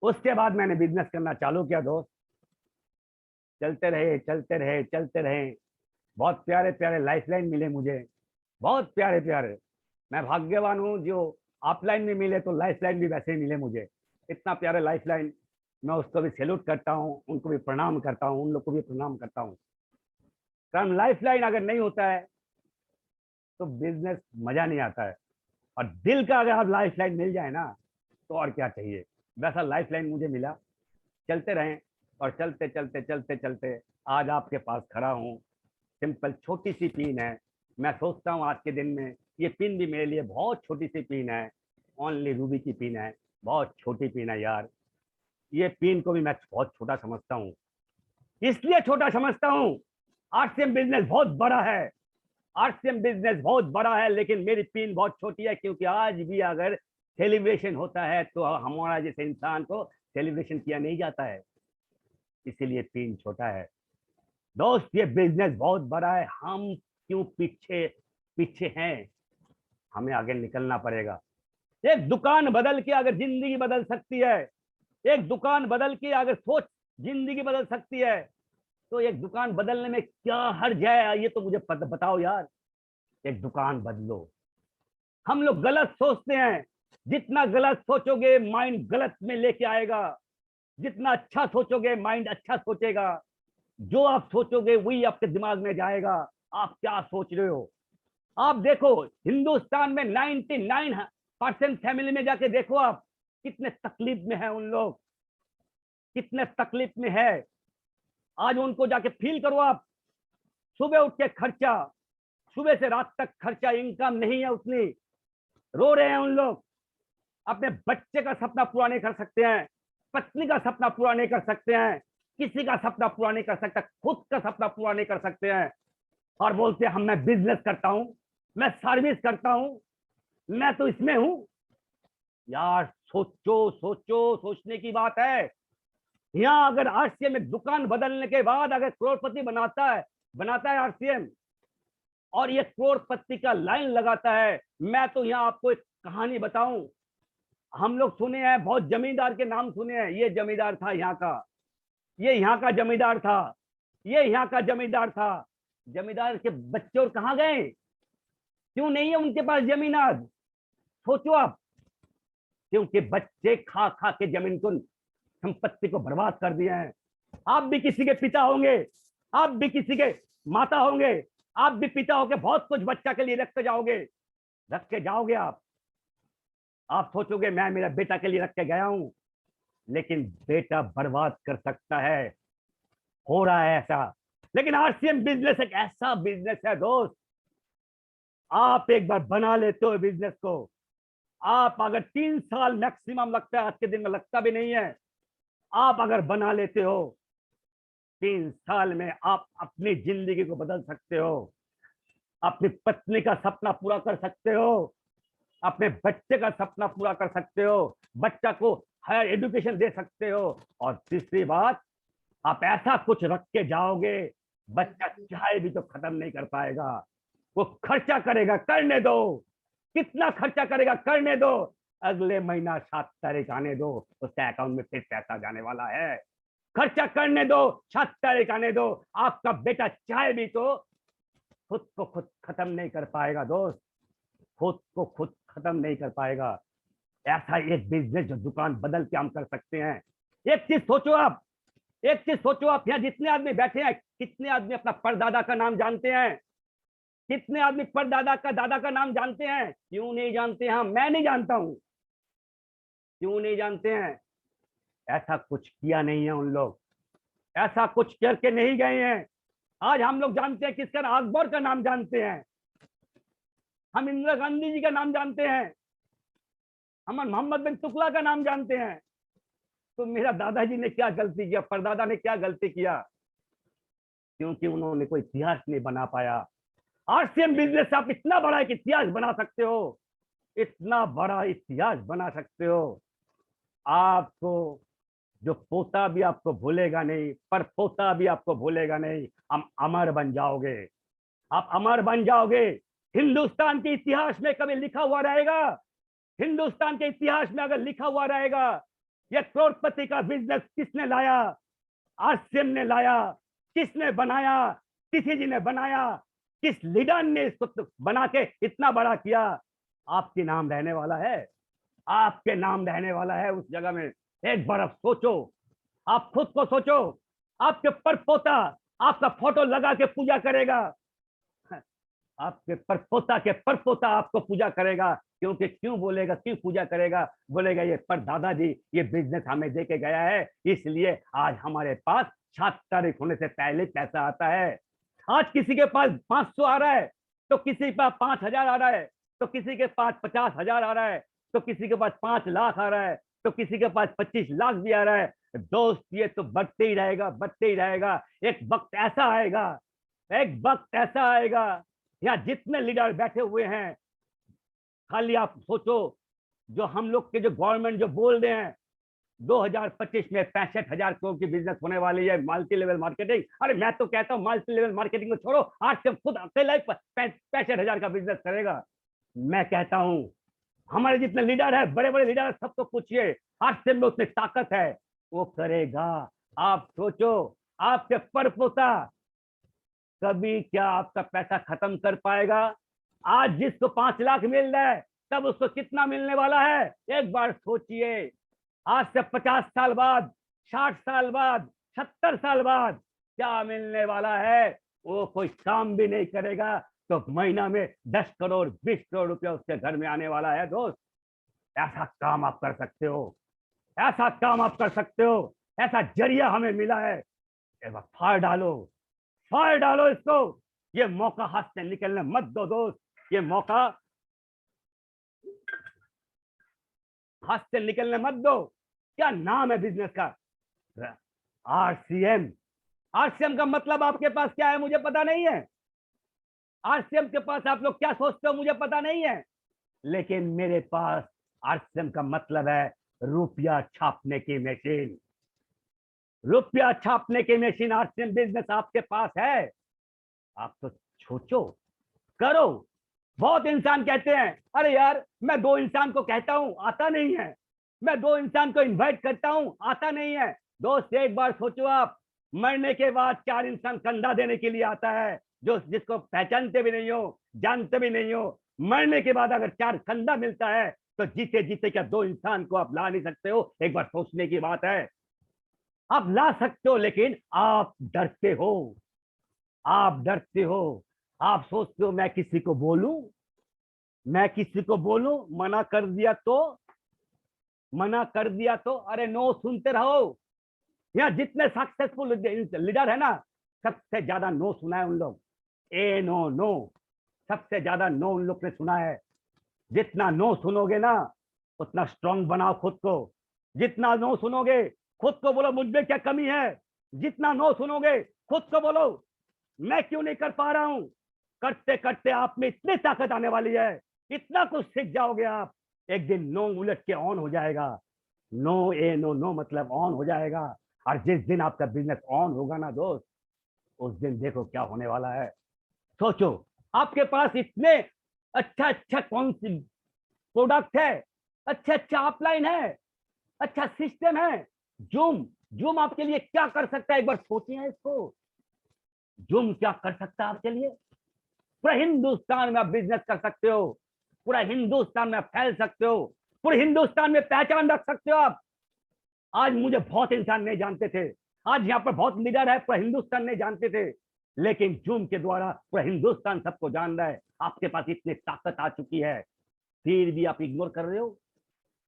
उसके बाद मैंने बिजनेस करना चालू किया दोस्त। चलते रहे चलते रहे चलते रहे, बहुत प्यारे प्यारे लाइफलाइन मिले मुझे, बहुत प्यारे प्यारे। मैं भाग्यवान हूँ जो ऑफलाइन में मिले तो लाइफलाइन भी वैसे ही मिले मुझे, इतना प्यारे लाइफलाइन। मैं उसको भी सैल्यूट करता हूँ, उनको भी प्रणाम करता हूँ, उन लोग को भी प्रणाम करता हूँ। कारण लाइफलाइन अगर नहीं होता है तो बिजनेस मजा नहीं आता है, और दिल का अगर आप लाइफलाइन मिल जाए ना तो और क्या चाहिए। वैसा लाइफलाइन मुझे मिला। चलते रहे और चलते चलते चलते चलते आज आपके पास खड़ा हूँ। सिंपल छोटी सी पिन है, मैं सोचता हूँ आज के दिन में ये पिन भी मेरे लिए बहुत छोटी सी पिन है, ओनली रूबी की पिन है, बहुत छोटी पिन है यार। ये पिन को भी मैं बहुत छोटा समझता हूँ, इसलिए छोटा समझता हूँ, आरसीएम बिजनेस बहुत बड़ा है, आरसीएम बिजनेस बहुत बड़ा है, लेकिन मेरी पिन बहुत छोटी है, क्योंकि आज भी अगर सेलिब्रेशन होता है तो हमारा जैसे इंसान को सेलिब्रेशन किया नहीं जाता है, इसीलिए पिन छोटा है। दोस्त ये बिजनेस बहुत बड़ा है, हम क्यों पीछे पीछे हैं, हमें आगे निकलना पड़ेगा। एक दुकान बदल के अगर जिंदगी बदल सकती है, एक दुकान बदल के अगर सोच जिंदगी बदल सकती है, तो एक दुकान बदलने में क्या हर्ज है, ये तो मुझे बताओ यार। एक दुकान बदलो। हम लोग गलत सोचते हैं, जितना गलत सोचोगे माइंड गलत में लेके आएगा, जितना अच्छा सोचोगे माइंड अच्छा सोचेगा, जो आप सोचोगे वही आपके दिमाग में जाएगा। आप क्या सोच रहे हो, आप देखो हिंदुस्तान में 99% फैमिली में जाके देखो आप, कितने तकलीफ में है उन लोग, कितने तकलीफ में है। आज उनको जाके फील करो आप, सुबह उठ के खर्चा, सुबह से रात तक खर्चा, इनकम नहीं है उतनी, रो रहे हैं उन लोग। अपने बच्चे का सपना पूरा नहीं कर सकते हैं, पत्नी का सपना पूरा नहीं कर सकते हैं, किसी का सपना पूरा नहीं कर सकता, खुद का सपना पूरा नहीं कर सकते हैं, और बोलते हैं मैं बिजनेस करता हूं, मैं सर्विस करता हूं, मैं तो इसमें हूं। यार सोचो सोचो, सोचने की बात है। यहाँ अगर आरसीएम में दुकान बदलने के बाद अगर करोड़पति बनाता है आरसीएम, और ये करोड़पति का लाइन लगाता है, मैं तो यहाँ आपको एक कहानी बताऊं। हम लोग सुने हैं, बहुत जमींदार के नाम सुने हैं, ये जमींदार था यहाँ का, ये यहाँ का जमींदार था, ये यहाँ का जमींदार था। जमींदार के बच्चे और कहाँ गए, क्यों नहीं है उनके पास जमीन आज, सोचो आप। क्योंकि बच्चे खा खा के जमीन को, संपत्ति को बर्बाद कर दिए हैं। आप भी किसी के पिता होंगे, आप भी किसी के माता होंगे, आप भी पिता होके बहुत कुछ बच्चा के लिए रख के जाओगे आप सोचोगे मैं मेरा बेटा के लिए रख के गया हूं, लेकिन बेटा बर्बाद कर सकता है, हो रहा है ऐसा। लेकिन आरसीएम बिजनेस एक ऐसा बिजनेस है दोस्त, आप एक बार बना लेते हो बिजनेस को, आप अगर 3 साल मैक्सिमम लगता है, आज के दिन में लगता भी नहीं है, आप अगर बना लेते हो 3 साल में आप अपनी जिंदगी को बदल सकते हो, अपनी पत्नी का सपना पूरा कर सकते हो, अपने बच्चे का सपना पूरा कर सकते हो। बच्चा को हायर एजुकेशन दे सकते हो। और तीसरी बात, आप ऐसा कुछ रख के जाओगे, बच्चा चाहे भी तो खत्म नहीं कर पाएगा। वो खर्चा करेगा, करने दो, कितना खर्चा करेगा करने दो, अगले महीना 7 तारीख आने दो, उसके अकाउंट में फिर पैसा जाने वाला है। खर्चा करने दो, 7 तारीख आने दो, आपका बेटा चाहे भी तो खुद को खुद खत्म नहीं कर पाएगा दोस्त, खुद को खुद खत्म नहीं कर पाएगा। ऐसा एक बिजनेस जो दुकान बदल के हम कर सकते हैं। एक चीज सोचो आप, एक चीज सोचो आप, यहाँ जितने आदमी बैठे हैं, कितने आदमी अपना परदादा का नाम जानते हैं? कितने आदमी परदादा का दादा का नाम जानते हैं? क्यों नहीं जानते हैं? मैं नहीं जानता हूं। क्यों नहीं जानते हैं? ऐसा कुछ किया नहीं है उन लोग, ऐसा कुछ करके नहीं गए हैं। आज हम लोग जानते हैं किसका, अकबर का नाम जानते हैं, हम इंदिरा गांधी जी का नाम जानते हैं, हम मोहम्मद बिन तुगलक का नाम जानते हैं। तो मेरा दादाजी ने क्या गलती किया, परदादा ने क्या गलती किया? क्योंकि उन्होंने कोई इतिहास नहीं बना पाया। आरसीएम बिजनेस आप इतना बड़ा एक इतिहास बना सकते हो, इतना बड़ा इतिहास बना सकते हो। आपको जो पोता भी आपको भूलेगा नहीं, पर पोता भी आपको भूलेगा नहीं। हम अमर बन जाओगे, आप अमर बन जाओगे। हिंदुस्तान के इतिहास में कभी लिखा हुआ रहेगा, हिंदुस्तान के इतिहास में अगर लिखा हुआ रहेगा, यह करोड़पति का बिजनेस किसने लाया? आरसीएम ने लाया। किसने बनाया? किसी जी ने बनाया। किस लीडर ने इसको बना के इतना बड़ा किया? आपके नाम रहने वाला है, आपके नाम रहने वाला है उस जगह में। एक बार आप सोचो, आप खुद को सोचो, आपके परपोता आपका फोटो लगा के पूजा करेगा, आपके परपोता के परपोता आपको पूजा करेगा। क्योंकि क्यों बोलेगा, क्यों पूजा करेगा? बोलेगा ये पर दादाजी ये बिजनेस हमें दे के गया है, इसलिए आज हमारे पास 7 तारीख होने से पहले पैसा आता है। आज किसी के पास 500 आ रहा है, तो किसी के पास 5000 आ रहा है, तो किसी के पास 50,000 आ रहा है, तो किसी के पास 5 लाख आ रहा है, तो किसी के पास 25 लाख भी आ रहा है। दोस्त ये तो बढ़ते ही रहेगा, बढ़ते ही रहेगा। एक वक्त ऐसा आएगा, एक वक्त ऐसा आएगा, यहाँ जितने लीडर बैठे हुए हैं, खाली आप सोचो, जो हम लोग के जो गवर्नमेंट जो बोल रहे हैं 2025 में 65,000 करोड़ की बिजनेस होने वाली है मल्टी लेवल मार्केटिंग। अरे मैं तो कहता हूँ मल्टी लेवल मार्केटिंग को छोड़ो, आज से खुद अकेला 65,000 का बिजनेस करेगा। मैं कहता हूँ हमारे जितने लीडर है, बड़े बड़े लीडर, सबको पूछिए, आज से में उतनी ताकत है, वो करेगा। आप सोचो, आपके परपोता कभी क्या आपका पैसा खत्म कर पाएगा? आज जिसको 5 लाख मिल रहा है, तब उसको कितना मिलने वाला है? एक बार सोचिए। आज से 50 साल बाद, 60 साल बाद, 70 साल बाद क्या मिलने वाला है? वो कोई काम भी नहीं करेगा, तो महीना में 10 करोड़ 20 करोड़ रुपया उसके घर में आने वाला है। दोस्त, ऐसा काम आप कर सकते हो, ऐसा काम आप कर सकते हो, ऐसा जरिया हमें मिला है। एक बार फाड़ डालो, फाड़ डालो इसको। ये मौका हाथ से निकलने मत दो दोस्त, ये मौका हाथ से निकलने मत दो। क्या नाम है बिजनेस का? आरसीएम। आरसीएम का मतलब आपके पास क्या है मुझे पता नहीं है। आरसीएम के पास आप लोग क्या सोचते हो मुझे पता नहीं है, लेकिन मेरे पास आरसीएम का मतलब है रुपया छापने की मशीन। रुपया छापने की मशीन आरसीएम बिजनेस आपके पास है। आप तो सोचो, करो। बहुत इंसान कहते हैं अरे यार मैं 2 इंसान को कहता हूं आता नहीं है, मैं 2 इंसान को इनवाइट करता हूं आता नहीं है। दोस्त एक बार सोचो, आप मरने के बाद 4 इंसान कंधा देने के लिए आता है, जो जिसको पहचानते भी नहीं हो, जानते भी नहीं हो। मरने के बाद अगर 4 कंधा मिलता है, तो जीते जीते क्या 2 इंसान को आप ला नहीं सकते हो? एक बार सोचने की बात है। आप ला सकते हो, लेकिन आप डरते हो, आप डरते हो। आप सोचते हो मैं किसी को बोलूं, मैं किसी को बोलूं, मना कर दिया तो, मना कर दिया तो। अरे नो सुनते रहो। यहाँ जितने सक्सेसफुल लीडर है ना, सबसे ज्यादा नो सुना है उन लोग। ए नो नो, सबसे ज्यादा नो उन लोग ने सुना है। जितना नो सुनोगे ना, उतना स्ट्रांग बनाओ खुद को। जितना नो सुनोगे, खुद को बोलो मुझ में क्या कमी है। जितना नो सुनोगे, खुद को बोलो मैं क्यों नहीं कर पा रहा हूं। करते करते आप में इतनी ताकत आने वाली है, इतना कुछ सीख जाओगे आप। एक दिन नो उलट के ऑन हो जाएगा। नो ए नो नो मतलब ऑन हो जाएगा। और जिस दिन आपका बिजनेस ऑन होगा ना दोस्त, उस दिन देखो क्या होने वाला है। सोचो, आपके पास इतने अच्छा अच्छा कौन सी प्रोडक्ट है, अच्छा अच्छा अपलाइन है, अच्छा सिस्टम है। जूम, जूम आपके लिए क्या कर सकता है, एक बार सोचिए इसको। जूम क्या कर सकता है आपके लिए? पूरा हिंदुस्तान में आप बिजनेस कर सकते हो, पूरा हिंदुस्तान में आप फैल सकते हो, पूरे हिंदुस्तान में पहचान रख सकते हो आप। आज मुझे बहुत इंसान नहीं जानते थे, आज यहाँ पर बहुत लीडर है, पूरा हिंदुस्तान नहीं जानते थे, लेकिन जूम के द्वारा पूरा हिंदुस्तान सबको जान रहा है। आपके पास इतनी ताकत आ चुकी है, फिर भी आप इग्नोर कर रहे हो।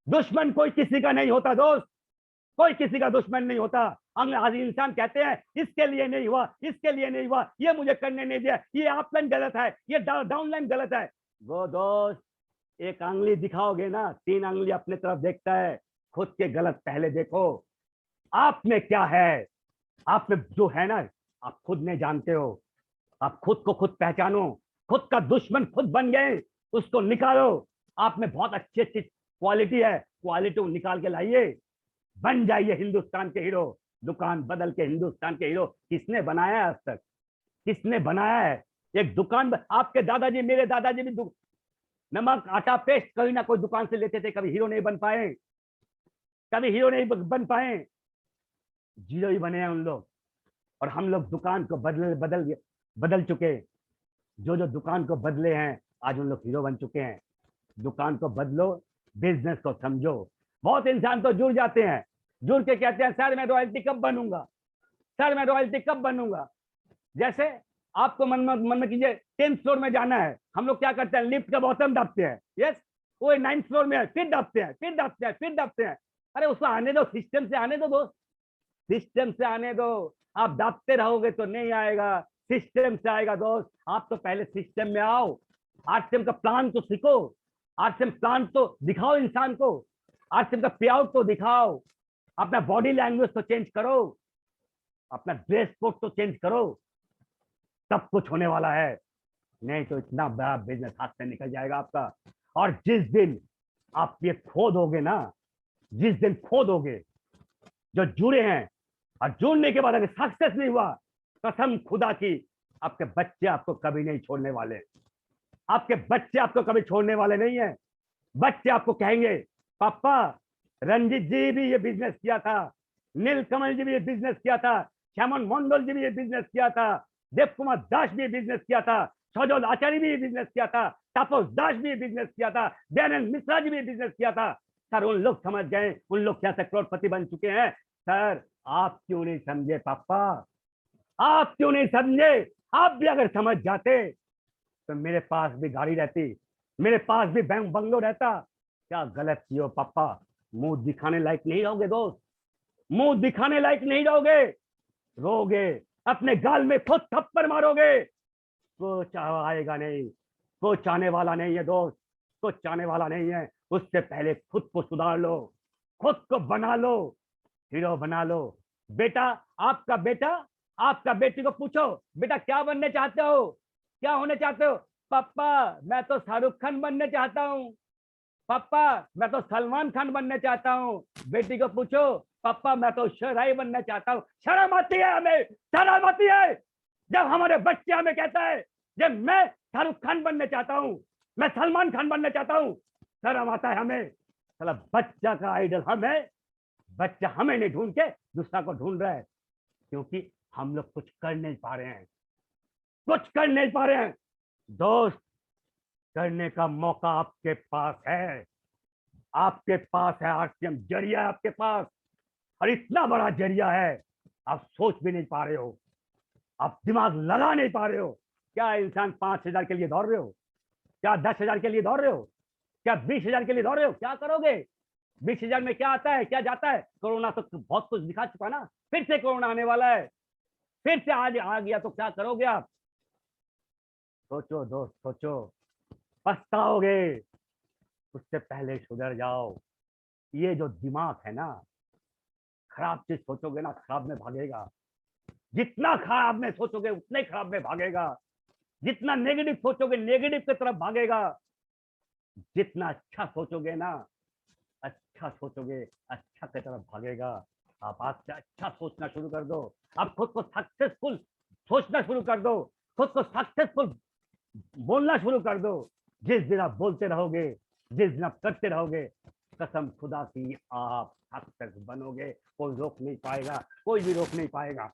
दुश्मन कोई किसी का नहीं होता दोस्त, कोई किसी का दुश्मन नहीं होता। आज इंसान कहते हैं इसके लिए नहीं हुआ, इसके लिए नहीं हुआ, ये मुझे करने नहीं दिया, ये अपलाइन गलत है, ये डाउनलाइन गलत है। वो दोस्त, एक आंगली दिखाओगे ना, 3 आंगली अपने तरफ देखता है। खुद के गलत पहले देखो, आप में क्या है, आप में जो है ना, आप खुद नहीं जानते हो। आप खुद को खुद पहचानो, खुद का दुश्मन खुद बन गए, उसको निकालो। आप में बहुत अच्छी अच्छी क्वालिटी है, क्वालिटी निकाल के लाइए, बन जाइए हिंदुस्तान के हीरो। दुकान बदल के हिंदुस्तान के हीरो किसने बनाया है आज तक? किसने बनाया है? एक दुकान, आपके दादाजी, मेरे दादाजी भी नमक आटा पेस्ट कहीं ना कोई दुकान से लेते थे, कभी हीरो नहीं बन पाए, कभी हीरो नहीं बन पाए, जीरो ही बने हैं उन लोग। और हम लोग दुकान को बदल चुके। जो जो दुकान को बदले हैं, आज उन लोग हीरो बन चुके हैं। दुकान को बदलो, बिजनेस को समझो। बहुत इंसान तो जुड़ जाते हैं, जुड़ के कहते हैं सर मैं रॉयल्टी कब बनूंगा, सर मैं रॉयल्टी कब बनूंगा। जैसे आपको मन में कीजिए 10th फ्लोर में जाना है, हम लोग क्या करते हैं, लिफ्ट का बॉटम दबते हैं, यस, वो 9th फ्लोर में है, फिर दबते हैं, फिर दबते हैं, फिर दबते हैं। अरे उसको आने दो, सिस्टम से आने दो दोस्त, सिस्टम से आने दो। आप दबते रहोगे तो नहीं आएगा, सिस्टम से आएगा दोस्त। आप तो पहले सिस्टम में आओ, आरसीएम का प्लान तो सीखो, आरसीएम प्लान तो दिखाओ इंसान को, आरसीएम का पे आउट तो दिखाओ, अपना बॉडी लैंग्वेज तो चेंज करो, अपना ड्रेस कोड तो चेंज करो, सब कुछ होने वाला है। नहीं तो इतना बड़ा बिजनेस हाथ से निकल जाएगा आपका। और जिस दिन आप ये खो दोगे ना, जिस दिन खो दोगे, जो जुड़े हैं, और जुड़ने के बाद अगर सक्सेस नहीं हुआ, कसम खुदा की, आपके बच्चे आपको कभी नहीं छोड़ने वाले, आपके बच्चे आपको कभी छोड़ने वाले नहीं है। बच्चे आपको कहेंगे पापा रंजीत जी भी ये बिजनेस किया था, नीलकमल जी भी ये बिजनेस किया था, श्यामन मंडल जी भी ये बिजनेस किया था, देव कुमार दास भी ये बिजनेस किया था, सजल आचार्य भी ये बिजनेस किया था, तापस दास भी ये बिजनेस किया था, दयानंद मिश्रा जी भी ये बिजनेस किया था। सर उन लोग समझ गए, उन लोग कैसे करोड़पति बन चुके हैं। सर आप क्यों नहीं समझे पापा, आप क्यों नहीं समझे? आप भी अगर समझ जाते तो मेरे पास भी गाड़ी रहती, मेरे पास भी बंगलो रहता। क्या गलत किया पापा, मुंह दिखाने लायक नहीं रहोगे दोस्त, मुंह दिखाने लायक नहीं रहोगे, रोगे, अपने गाल में खुद थप्पड़ मारोगे। कुछ आएगा नहीं, कुछ आने वाला नहीं है दोस्त, कुछ आने वाला नहीं है। उससे पहले खुद को सुधार लो, खुद को बना लो, हीरो बना लो। बेटा, आपका बेटा, आपका बेटी को पूछो बेटा क्या बनने चाहते हो, क्या होने चाहते हो? पापा मैं तो शाहरुख खान बनने चाहता हूँ, पापा मैं तो सलमान खान बनने चाहता हूँ। बेटी को पूछो पापा मैं तो शराई बनना चाहता हूँ। शर्म आती है हमें, शर्म आती है जब हमारे बच्चे हमें कहता है जब मैं शाहरुख खान बनने चाहता हूँ, मैं सलमान खान बनना चाहता हूँ। शर्म आता है हमें। साला बच्चा का आइडल हमें, बच्चा हमें नहीं ढूंढ के दूसरा को ढूंढ रहा है, क्योंकि हम लोग कुछ कर नहीं पा रहे हैं, कुछ कर नहीं पा रहे हैं। दोस्त, करने का मौका आपके पास है, आपके पास है। आरसीएम जरिया है आपके पास, और इतना बड़ा जरिया है आप सोच भी नहीं पा रहे हो, आप दिमाग लगा नहीं पा रहे हो। क्या इंसान 5,000 के लिए दौड़ रहे हो? क्या 10,000 के लिए दौड़ रहे हो? क्या 20,000 के लिए दौड़ रहे हो? क्या करोगे 20,000 में? क्या आता है, क्या जाता है? कोरोना तो बहुत कुछ दिखा चुका ना, फिर से कोरोना आने वाला है, फिर से आज आ गया तो क्या करोगे आप? सोचो दोस्त, सोचो, पछताओगे। उससे पहले सुधर जाओ। ये जो दिमाग है ना, खराब चीज सोचोगे ना खराब में भागेगा, जितना खराब में सोचोगे उतने खराब में भागेगा, जितना नेगेटिव सोचोगे नेगेटिव की तरफ भागेगा, जितना अच्छा सोचोगे ना अच्छा सोचोगे, अच्छा की तरफ भागेगा। आप आज से अच्छा सोचना शुरू कर दो। आप खुद को सक्सेसफुल सोचना शुरू कर दो, खुद को सक्सेसफुल बोलना शुरू कर दो। जिस दिन आप बोलते रहोगे, जिस दिन आप करते रहोगे, कसम खुदा की आप सक्सेस बनोगे। कोई रोक नहीं पाएगा, कोई भी रोक नहीं पाएगा।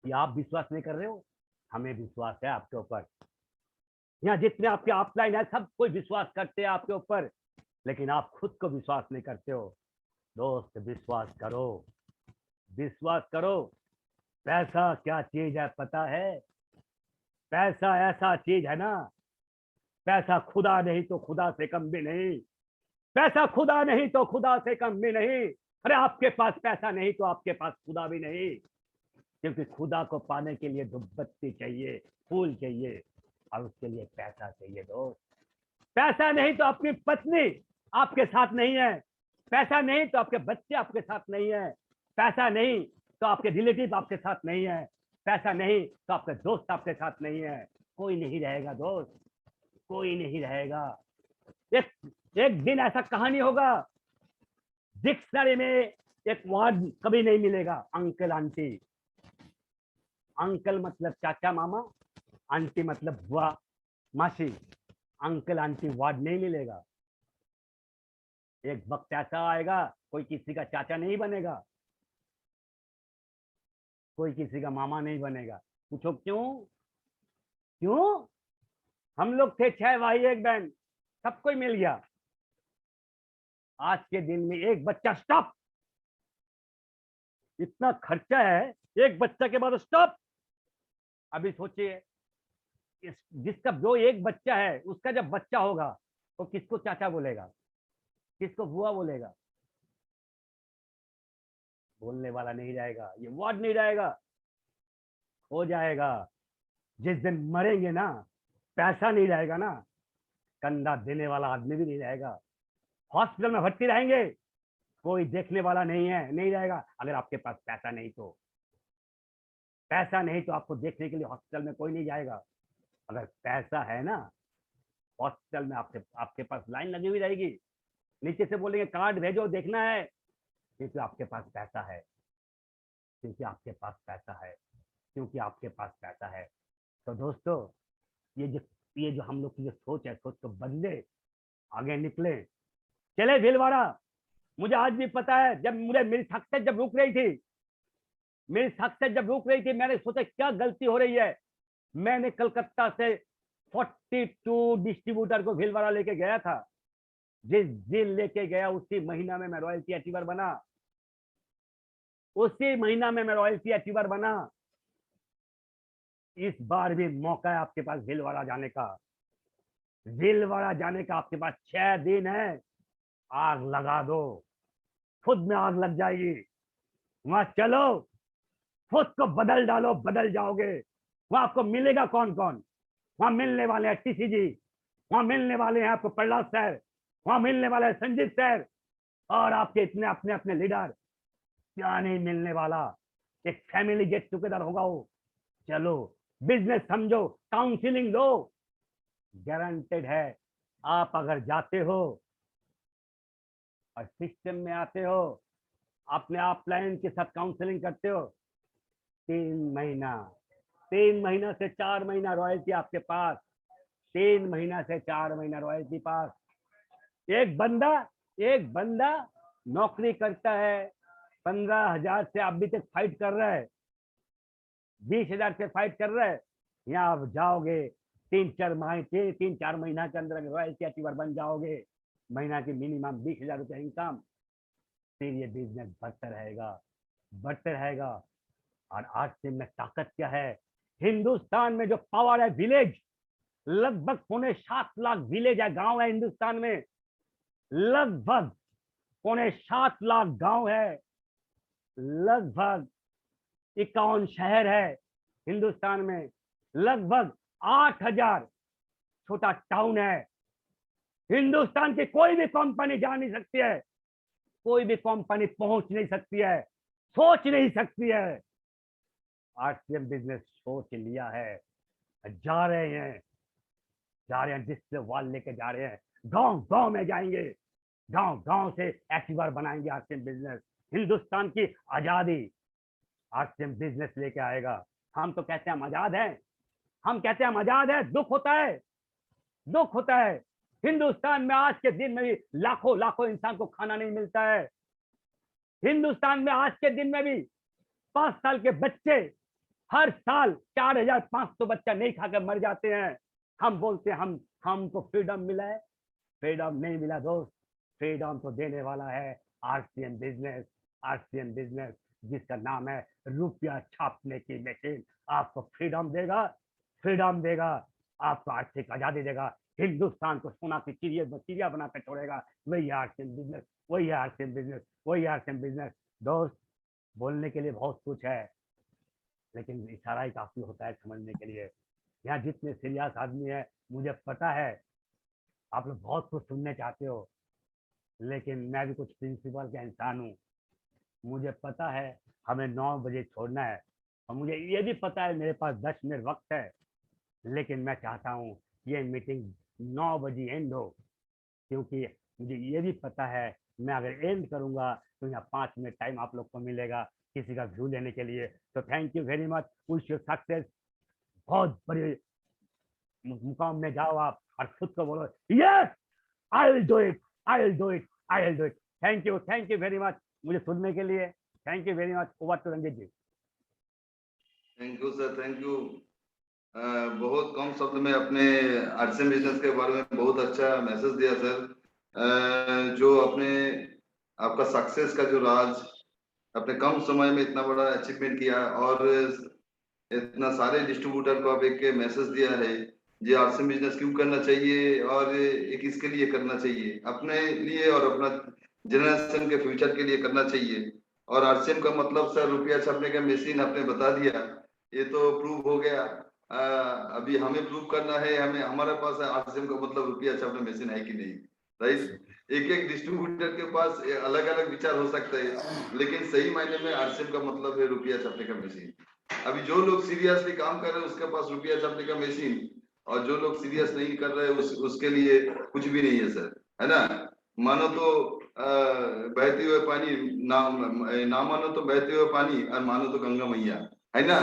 ये आप विश्वास नहीं कर रहे हो, हमें विश्वास है आपके ऊपर। यहाँ जितने आपके ऑफलाइन है सब कोई विश्वास करते हैं आपके ऊपर, लेकिन आप खुद को विश्वास नहीं करते हो। दोस्त विश्वास करो, विश्वास करो। पैसा क्या चीज है पता है? पैसा ऐसा चीज है ना, पैसा खुदा नहीं तो खुदा से कम भी नहीं। पैसा खुदा नहीं तो खुदा से कम भी नहीं। अरे आपके पास पैसा नहीं तो आपके पास खुदा भी नहीं, क्योंकि खुदा को पाने के लिए धूपबत्ती चाहिए, फूल चाहिए, और उसके लिए पैसा चाहिए दोस्त। पैसा नहीं तो आपकी पत्नी आपके साथ नहीं है, पैसा नहीं तो आपके बच्चे आपके साथ नहीं है, पैसा नहीं तो आपके रिलेटिव आपके साथ नहीं है, पैसा नहीं तो आपके दोस्त आपके साथ नहीं है। कोई नहीं रहेगा दोस्त, कोई नहीं रहेगा। एक एक दिन ऐसा कहानी होगा, डिक्शनरी में एक वर्ड कभी नहीं मिलेगा, अंकल आंटी। अंकल मतलब चाचा मामा, आंटी मतलब बुआ मासी। अंकल आंटी वर्ड नहीं मिलेगा। एक वक्त ऐसा आएगा कोई किसी का चाचा नहीं बनेगा, कोई किसी का मामा नहीं बनेगा। पूछो क्यों? क्यों? हम लोग थे 6 भाई 1 बहन, सबको मिल गया। आज के दिन में एक बच्चा, स्टॉप, इतना खर्चा है, एक बच्चा के बाद स्टॉप। अभी सोचिए, जिसका जो एक बच्चा है उसका जब बच्चा होगा तो किसको चाचा बोलेगा, किसको बुआ बोलेगा? बोलने वाला नहीं रहेगा, ये वर्ड नहीं रहेगा, हो जाएगा। जिस दिन मरेंगे ना, पैसा नहीं रहेगा ना, कंधा देने वाला आदमी भी नहीं रहेगा। हॉस्पिटल में भर्ती रहेंगे, कोई देखने वाला नहीं है, नहीं रहेगा। अगर आपके पास पैसा नहीं तो, पैसा नहीं तो आपको देखने के लिए हॉस्पिटल में कोई नहीं जाएगा। अगर पैसा है ना, हॉस्पिटल में आपके पास लाइन लगी हुई रहेगी, नीचे से बोलेंगे कार्ड भेजो देखना है, क्योंकि आपके पास पैसा है, क्योंकि आपके पास पैसा है, क्योंकि आपके पास पैसा है। तो दोस्तों, ये जो हम लोग की जो सोच है, सोच को बदले, आगे निकले, चले भीलवाड़ा। मुझे आज भी पता है, जब मेरी सक्सेस जब रुक रही थी, मेरी सक्सेस जब रुक रही थी, मैंने सोचा क्या गलती हो रही है। मैंने कलकत्ता से 42 डिस्ट्रीब्यूटर को भीलवाड़ा लेके गया था। जिस दिन लेके गया उसी महीना में मैं रॉयल्टी अचीवर बना, उसी महीना में मैं रॉयल्टी अचीवर बना। इस बार भी मौका है आपके पास भीलवाड़ा जाने का। भीलवाड़ा जाने का आपके पास 6 दिन है। आग लगा दो, खुद में आग लग जाएगी। वहां चलो, खुद को बदल डालो, बदल जाओगे। वहां आपको मिलेगा कौन कौन? वहां मिलने वाले हैं टीसी जी, वहां मिलने वाले हैं आपको प्रहलाद सर, वहां मिलने वाले हैं संजीव सर, और आपके इतने अपने अपने लीडर। क्या नहीं मिलने वाला, एक फैमिली गेट टुगेदर होगा वो। चलो, बिजनेस समझो, काउंसलिंग लो, गारंटेड है। आप अगर जाते हो और सिस्टम में आते हो, अपने ऑफलाइन के साथ काउंसलिंग करते हो, 3 महीना से 4 महीना रॉयल्टी आपके पास, 3 महीना से 4 महीना रॉयल्टी पास। एक बंदा नौकरी करता है, 15,000 से अभी तक फाइट कर रहा है, 20,000 से फाइट कर रहा है। यहाँ आप जाओगे, 3-4 महीना के अंदर रॉयल्टी अचीवर बन जाओगे, महीना की मिनिमम 20,000 रुपये इनकम। फिर ये बिजनेस बढ़ता रहेगा। और आज से में ताकत क्या है, हिंदुस्तान में जो पावर है, विलेज, लगभग 7.25 लाख विलेज है, गांव है हिंदुस्तान में। लगभग 7.25 लाख गांव है, लगभग 51 शहर है हिंदुस्तान में, लगभग 8,000 छोटा टाउन है। हिंदुस्तान की कोई भी कंपनी जा नहीं सकती है, कोई भी कंपनी पहुंच नहीं सकती है, सोच नहीं सकती है। आरसीएम बिजनेस सोच लिया है, जा रहे हैं, डिस्प्ले वॉल लेके जा रहे हैं। गांव गांव में जाएंगे, गांव गांव से एक्टिवर बनाएंगे आरसीएम बिजनेस। हिंदुस्तान की आजादी आरसीएम बिजनेस लेके आएगा। हम तो कहते हैं हम आजाद हैं, हम कहते हैं हम आजाद है। दुख होता है, दुख होता है। हिंदुस्तान में आज के दिन में भी लाखों लाखों इंसान को खाना नहीं मिलता है। हिंदुस्तान में आज के दिन में भी 5 साल के बच्चे हर साल 4500 बच्चा नहीं खाकर मर जाते हैं। हम बोलते हैं हमको फ्रीडम मिला है, फ्रीडम नहीं मिला दोस्त। फ्रीडम तो देने वाला है आरसीएम बिजनेस। आरसीएम बिजनेस जिसका नाम है रुपया छापने की मशीन, आपको फ्रीडम देगा, फ्रीडम देगा, आपको आर्थिक आजादी देगा। हिंदुस्तान को सोना की चिड़िया बना के छोड़ेगा। वही आरसीएम बिजनेस, वही आरसीएम बिजनेस, वही आरसीएम बिजनेस। दोस्त बोलने के लिए बहुत कुछ है, लेकिन इशारा ही काफी होता है समझने के लिए। यहाँ जितने सीरियस आदमी है, मुझे पता है आप लोग बहुत कुछ सुनने चाहते हो, लेकिन मैं भी कुछ प्रिंसिपल का इंसान हूँ। मुझे पता है हमें 9 बजे छोड़ना है, और मुझे ये भी पता है मेरे पास 10 मिनट वक्त है, लेकिन मैं चाहता हूँ ये मीटिंग 9 बजे एंड हो, क्योंकि मुझे ये भी पता है मैं अगर एंड करूँगा तो यहाँ 5 मिनट टाइम आप लोग को मिलेगा किसी का व्यू लेने के लिए। तो thank you very much, wish you success. बहुत बड़े मुकाम में जाओ आप, और खुद को बोलो yes I will do it, I will do it, I will do it. Thank you very much मुझे सुनने के लिए। Thank you very much. Over to Ranjeet ji. Thank you sir, thank you. बहुत कम शब्द में अपने आरसीएम बिजनेस के बारे में बहुत अच्छा मैसेज दिया सर। जो अपने आपका सक्सेस का जो राज, अपने कम समय में इतना बड़ा अचीवमेंट किया और इतना सारे डिस्ट्रीब्यूटर को आप एक मैसेज दिया है ये आरसीएम बिजनेस क्यों करना चाहिए और एक इसके लिए करना चाहिए, अपने लिए और अपना जनरेशन के फ्यूचर के लिए करना चाहिए। और आरसीएम का मतलब सर रुपया छापने का मशीन आपने बता दिया, ये तो प्रूव हो गया। अभी हमें प्रूव करना है, हमें हमारे पास आरसीएम का मतलब रुपया छापने मशीन है कि नहीं, राइट। एक एक डिस्ट्रीब्यूटर के पास अलग अलग विचार हो सकता है, लेकिन सही मायने में आरसीएम का मतलब है रुपया छापने का मशीन। अभी जो लोग सीरियसली काम कर रहे हैं उसके पास रुपया छापने का मशीन, और जो लोग सीरियस नहीं कर रहे उसके लिए कुछ भी नहीं है सर, है ना। मानो तो बहते हुए पानी, ना मानो तो बहते हुए पानी, और मानो तो गंगा मैया, है ना।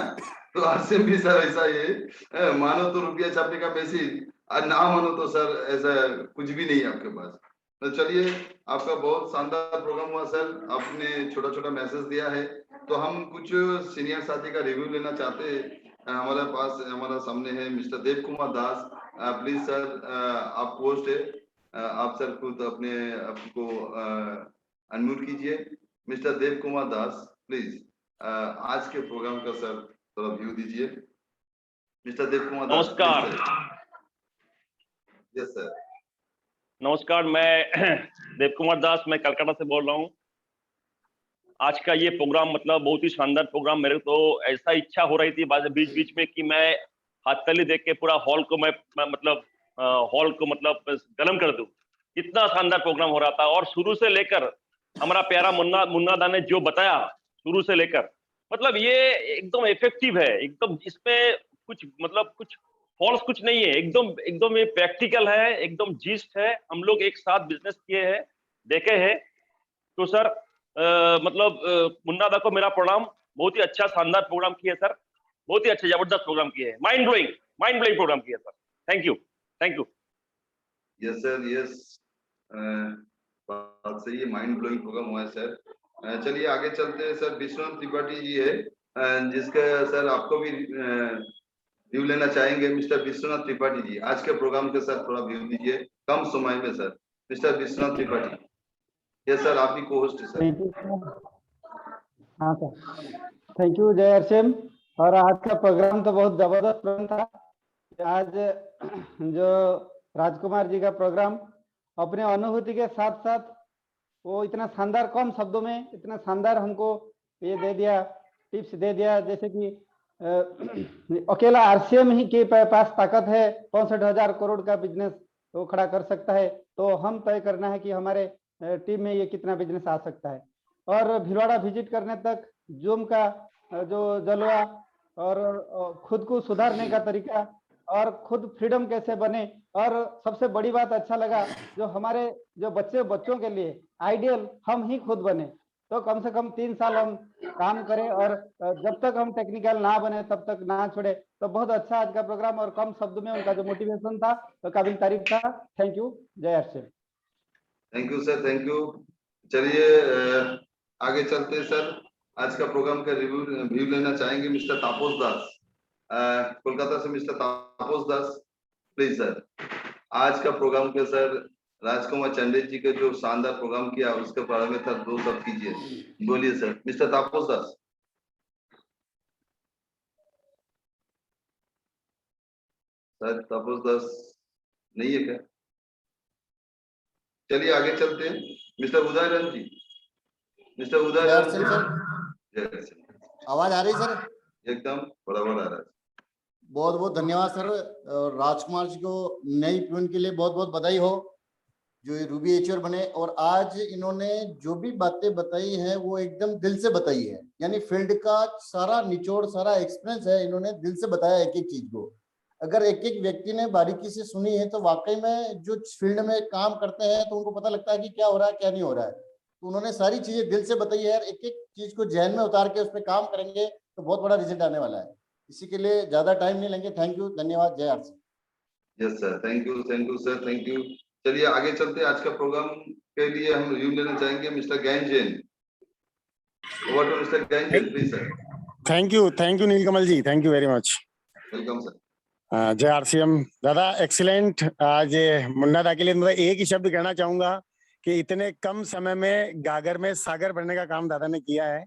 तो आरसीएम भी सर ऐसा है, मानो तो रुपया छापने का मशीन, और ना मानो तो सर ऐसा कुछ भी नहीं है आपके पास। तो चलिए, आपका बहुत शानदार प्रोग्राम हुआ सर, आपने छोटा छोटा मैसेज दिया है। तो हम कुछ सीनियर साथी का रिव्यू लेना चाहते हैं। हमारा सामने है mister Dev Kumar Das. Please sir, आप पोस्ट है, आप सर खुद अपने आपको अनम्यूट कीजिए। मिस्टर देव कुमार दास प्लीज आज के प्रोग्राम का सर थोड़ा व्यू दीजिए। मिस्टर देव कुमार दास, नमस्कार। Yes sir. नमस्कार, मैं देव कुमार दास, मैं कलकत्ता से बोल रहा हूँ। आज का ये प्रोग्राम मतलब बहुत ही शानदार प्रोग्राम, मेरे तो ऐसा इच्छा हो रही थी बीच बीच में कि मैं हाथताली देख के पूरा हॉल को मैं गरम कर दूं। इतना शानदार प्रोग्राम हो रहा था, और शुरू से लेकर हमारा प्यारा मुन्ना दा ने जो बताया, शुरू से लेकर मतलब ये एकदम इफेक्टिव है, एकदम इसमें कुछ कुछ फॉल्स कुछ नहीं है, एकदम ये प्रैक्टिकल है, एकदम जिस्ट है। हम लोग एक साथ बिजनेस किए हैं, देखे हैं। तो सर मुन्ना दा को मेरा प्रणाम, बहुत ही अच्छा शानदार प्रोग्राम किए सर, बहुत ही अच्छा जबरदस्त प्रोग्राम किए, माइंड ब्लोइंग प्रोग्राम किया sir. Thank you. Yes sir, yes, बात सही है, माइंड ब्लोइंग प्रोग्राम हुआ है सर। चलिए आगे चलते हैं सर। विश्वनाथ त्रिपाठी जी है, जिसका सर आपको भी व्यू लेना चाहेंगे। मिस्टर विश्वनाथ त्रिपाठी जी, आज के प्रोग्राम के सर थोड़ा व्यू दीजिए कम समय में sir. Mister Vishwanath Tripathi. Yes sir, आप ही को होस्ट है सर। हाँ सर, थैंक यू जय आरसीएम। और आज का प्रोग्राम तो बहुत जबरदस्त प्रोग्राम था। आज जो राजकुमार जी का प्रोग्राम अपने अनुभूति के साथ साथ वो इतना शानदार, कम शब्दों में इतना शानदार हमको ये दे दिया, टिप्स दे दिया, जैसे कि अकेला आरसीएम ही के पास ताकत है 65,000 करोड़ का बिजनेस वो खड़ा कर सकता है, तो हम तय करना है कि हमारे टीम में ये कितना बिजनेस आ सकता है। और भिलवाड़ा विजिट करने तक जूम का जो जलवा और खुद को सुधारने का तरीका और खुद फ्रीडम कैसे बने। और सबसे बड़ी बात अच्छा लगा जो हमारे जो बच्चों के लिए आइडियल हम ही खुद बने। तो कम से कम 3 साल हम काम करें और जब तक हम टेक्निकल ना बने तब तक ना छोड़े। तो बहुत अच्छा आज का प्रोग्राम और कम शब्द में उनका जो मोटिवेशन था तो काबिल तारीफ था। Thank you. Jai Harsh. Thank you sir, thank you. चलिए आगे चलते हैं सर। आज का प्रोग्राम का रिव्यू लेना चाहेंगे मिस्टर तापस दास, कोलकाता से। Mister Tapas Das, please sir. आज का प्रोग्राम के सर राजकुमार चंदेल जी के जो शानदार प्रोग्राम किया उसके बारे में सर 2 शब्द कीजिए। बोलिए सर, मिस्टर तापस दास। सर तापस दास नहीं है क्या? चलिए आगे चलते हैं। मिस्टर उदयरन जी, मिस्टर उदयरन जी। जय सर। आवाज आ रही सर? एकदम बराबर आ रहा है। बहुत बहुत धन्यवाद सर। और राजकुमार जी को नई प्यून के लिए बहुत बहुत बधाई हो जो ये रूबी एचओर बने। और आज इन्होंने जो भी बातें बताई हैं वो एकदम दिल से बताई है, यानी फील्ड का सारा निचोड़, सारा एक्सपीरियंस है, इन्होंने दिल से बताया एक एक चीज को। अगर एक एक व्यक्ति ने बारीकी से सुनी है तो वाकई में जो फील्ड में काम करते हैं तो उनको पता लगता है कि क्या हो रहा है क्या नहीं हो रहा है। तो उन्होंने सारी चीजें दिल से बताई है और एक एक चीज को जहन में उतार के उस पर काम करेंगे तो बहुत बड़ा रिजल्ट आने वाला है। इसी के लिए ज्यादा टाइम नहीं लेंगे। थैंक यू, धन्यवाद। जय RC. Yes sir, thank you sir, thank you. चलिए आगे चलते हैं। आज का प्रोग्राम के लिए हम रिव्यू लेना चाहेंगे mister Gyan Jain. Over to mister Gyan Jain, please sir. Thank you Neelkamal ji, thank you very much. Welcome sir. जय आरसीएम दादा, एक्सीलेंट। आज मुन्ना दा के लिए मैं एक ही शब्द कहना चाहूंगा कि इतने कम समय में गागर में सागर भरने का काम दादा ने किया है।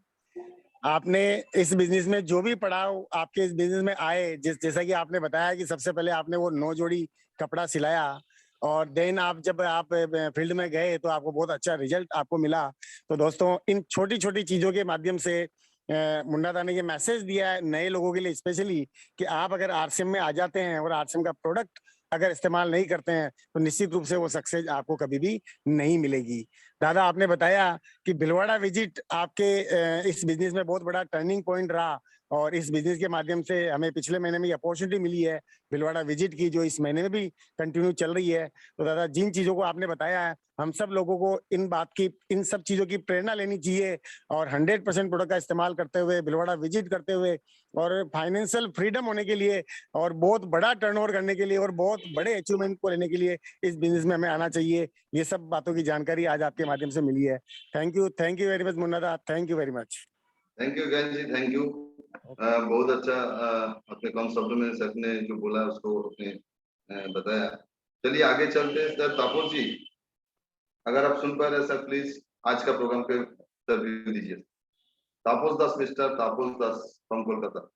आपने इस बिजनेस में जो भी पड़ाव आपके इस बिजनेस में आए, जैसा कि आपने बताया कि सबसे पहले आपने वो 9 जोड़ी कपड़ा सिलाया और देन आप जब आप फील्ड में गए तो आपको बहुत अच्छा रिजल्ट आपको मिला। तो दोस्तों इन छोटी छोटी चीजों के माध्यम से मुन्ना दा ने ये मैसेज दिया है नए लोगों के लिए स्पेशली कि आप अगर आरसीएम में आ जाते हैं और आरसीएम का प्रोडक्ट अगर इस्तेमाल नहीं करते हैं तो निश्चित रूप से वो सक्सेस आपको कभी भी नहीं मिलेगी। दादा आपने बताया कि भिलवाड़ा विजिट आपके इस बिजनेस में बहुत बड़ा टर्निंग पॉइंट रहा और इस बिजनेस के माध्यम से हमें पिछले महीने में अपॉर्चुनिटी मिली है भिलवाड़ा विजिट की, जो इस महीने में भी कंटिन्यू चल रही है। तो दादा जिन चीजों को आपने बताया है हम सब लोगों को इन सब चीजों की प्रेरणा लेनी चाहिए और 100% प्रोडक्ट का इस्तेमाल करते हुए भिलवाड़ा विजिट करते हुए और फाइनेंशियल फ्रीडम होने के लिए और बहुत बड़ा टर्नओवर करने के लिए और बहुत बड़े अचीवमेंट को लेने के लिए इस बिजनेस में हमें आना चाहिए। ये सब बातों की जानकारी आज आपके माध्यम से मिली है। Thank you very much Munna da, thank you very much. Thank you Gyan ji, thank you. बहुत अच्छा अपने कम शब्दों में सर ने जो बोला उसको अपने बताया। चलिए आगे चलते हैं। सर तापस जी, अगर आप सुन पा रहे हैं सर, प्लीज आज का प्रोग्राम पे सर रिव्यू दीजिए। Tapas Das, mister Tapas Das from Kolkata.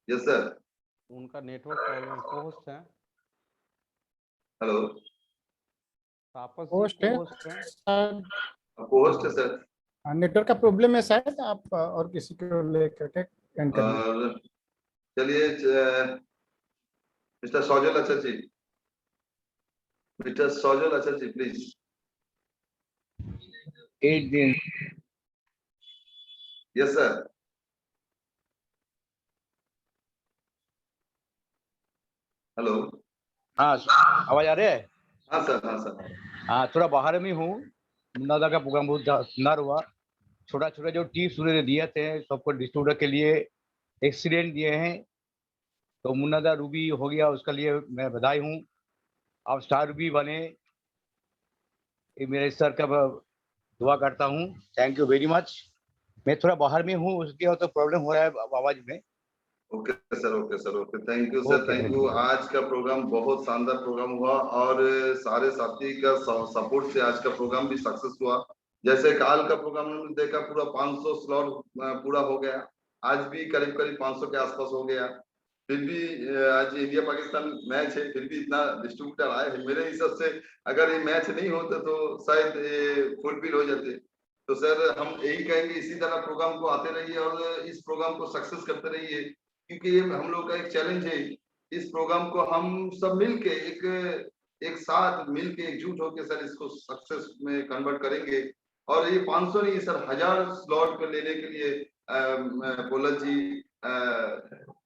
Yes sir. उनका नेटवर्क प्रॉब्लम। होस्ट है। हेलो, तापस होस्ट है होस्ट है। होस्ट है सर। नेटवर्क का प्रॉब्लम है शायद, आप और किसी को लेकर के और चलिए mister Saujal Acharya ji, mister Saujal Acharya ji please. 8 दिन। Yes sir. हेलो। हाँ आवाज आ रही है? हाँ सर, हाँ सर। हाँ थोड़ा बाहर में हूँ। मुन्ना दा का प्रोग्राम बहुत सुंदर हुआ। छोटा छोटा जो टिप्स उन्होंने दिए थे सबको डिस्ट्रीब्यूटर के लिए एक्सीडेंट दिए हैं। तो मुन्ना दा रूबी हो गया, उसके लिए मैं बधाई हूँ। आप स्टार रूबी बने, ये मेरे सर का दुआ करता हूँ। Thank you very much. मैं थोड़ा बाहर में हूँ, उसके तो प्रॉब्लम हो रहा है आवाज में। Okay sir, okay sir, okay. Thank you sir, thank you. आज का प्रोग्राम बहुत शानदार प्रोग्राम हुआ और सारे साथी का सपोर्ट से आज का प्रोग्राम भी सक्सेस हुआ। जैसे काल का प्रोग्राम हमने देखा पूरा 500 स्लॉट पूरा हो गया। आज भी करीब करीब 500 के आसपास हो गया। फिर भी आज इंडिया पाकिस्तान मैच है, फिर भी इतना डिस्ट्रीब्यूटर आए हैं। मेरे हिसाब से अगर ये मैच नहीं होता तो शायद फुलफिल हो जाते। तो सर हम यही कहेंगे इसी तरह प्रोग्राम को आते रहिए और इस प्रोग्राम को सक्सेस करते रहिए, क्योंकि ये हम लोग का एक चैलेंज है। इस प्रोग्राम को हम सब मिलके एक साथ मिलके एकजुट होकर सर इसको सक्सेस में कन्वर्ट करेंगे। और ये 500 नहीं सर, 1000 स्लॉट पे लेने के लिए पोलत जी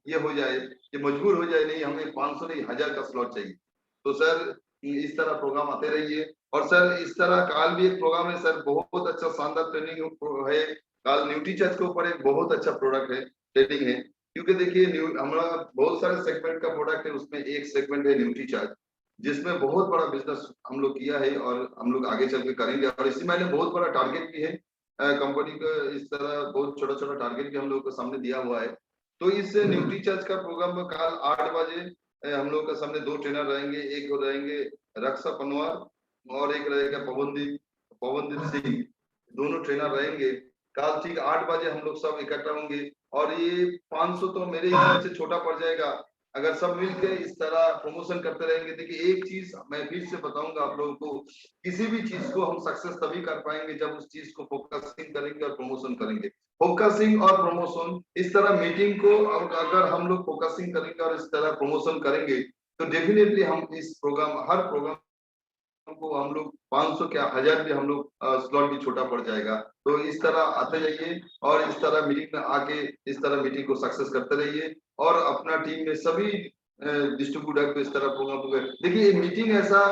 ये हो जाए कि मजबूर हो जाए, नहीं हमें 500 नहीं 1000 का स्लॉट चाहिए। तो सर इस तरह प्रोग्राम आते रहिए। और सर इस तरह काल भी एक प्रोग्राम है सर, बहुत अच्छा शानदार ट्रेनिंग है काल। न्यूट्रीचार्ज के ऊपर एक बहुत अच्छा प्रोडक्ट है, ट्रेनिंग है। क्योंकि देखिए हमारा बहुत सारे सेगमेंट का प्रोडक्ट है, उसमें एक सेगमेंट है न्यूट्रीचार्ज, जिसमें बहुत बड़ा बिजनेस हम लोग किया है और हम लोग आगे चल के करेंगे। और इसी महीने बहुत बड़ा टारगेट भी है कंपनी का, इस तरह बहुत छोटा छोटा टारगेट भी हम लोग के सामने दिया हुआ है। तो इस न्यूट्रीचार्ज का प्रोग्राम में कल 8 बजे हम लोग के सामने 2 ट्रेनर रहेंगे, एक रहेंगे रक्षा पनवार और एक रहेगा पवनदीप सिंह, दोनों ट्रेनर रहेंगे। कल ठीक 8 बजे हम लोग सब इकट्ठा होंगे। और ये 500 तो मेरे हिसाब से छोटा पड़ जाएगा अगर सब मिलकर इस तरह प्रमोशन करते रहेंगे। देखिए एक चीज मैं फिर से बताऊंगा आप लोगों को, किसी भी चीज को हम सक्सेस तभी कर पाएंगे जब उस चीज को फोकसिंग करेंगे और प्रमोशन करेंगे। फोकसिंग और प्रमोशन, इस तरह मीटिंग को अगर हम लोग फोकसिंग करेंगे और इस तरह प्रमोशन करेंगे तो डेफिनेटली हम इस प्रोग्राम हर प्रोग्राम को हम लोग 500 क्या 1000 भी हम लोग स्लॉट भी छोटा पड़ जाएगा। तो इस तरह आते जाइए और इस तरह मीटिंग में आके इस तरह मीटिंग को सक्सेस करते रहिए और अपना टीम में सभी डिस्ट्रीब्यूटर को इस तरह प्रोग्राम। देखिए मीटिंग ऐसा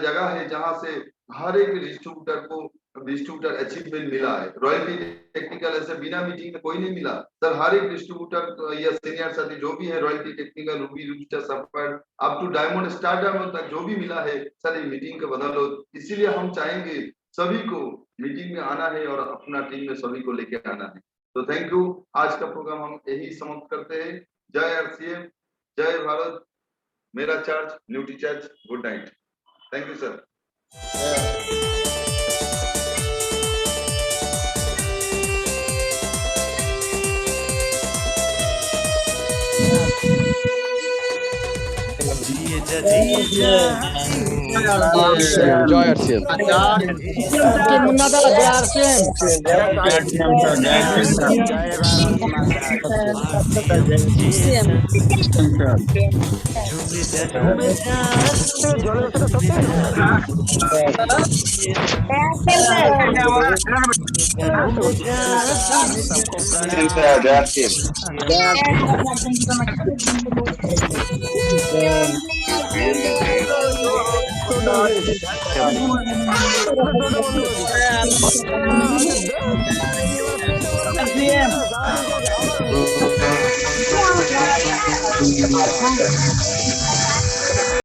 जगह है जहां से हर एक डिस्ट्रीब्यूटर अचीवमेंट मिला है। रॉयल्टी टेक्निकल ऐसे बिना मीटिंग में कोई नहीं मिला सर। हर एक डिस्ट्रीब्यूटर या सीनियर साथी जो भी है royalty technical ruby sapphire up to diamond star diamond तक जो भी मिला है सर, ये मीटिंग के बदौलत। इसीलिए हम चाहेंगे सभी को मीटिंग में आना है और अपना टीम में सभी को लेके आना है। तो थैंक यू। आज का प्रोग्राम हम यही समाप्त करते हैं। जय आरसीएम, जय भारत, मेरा charge Nutricharge, good night. Thank you sir. जय आरसीएम। Yeah.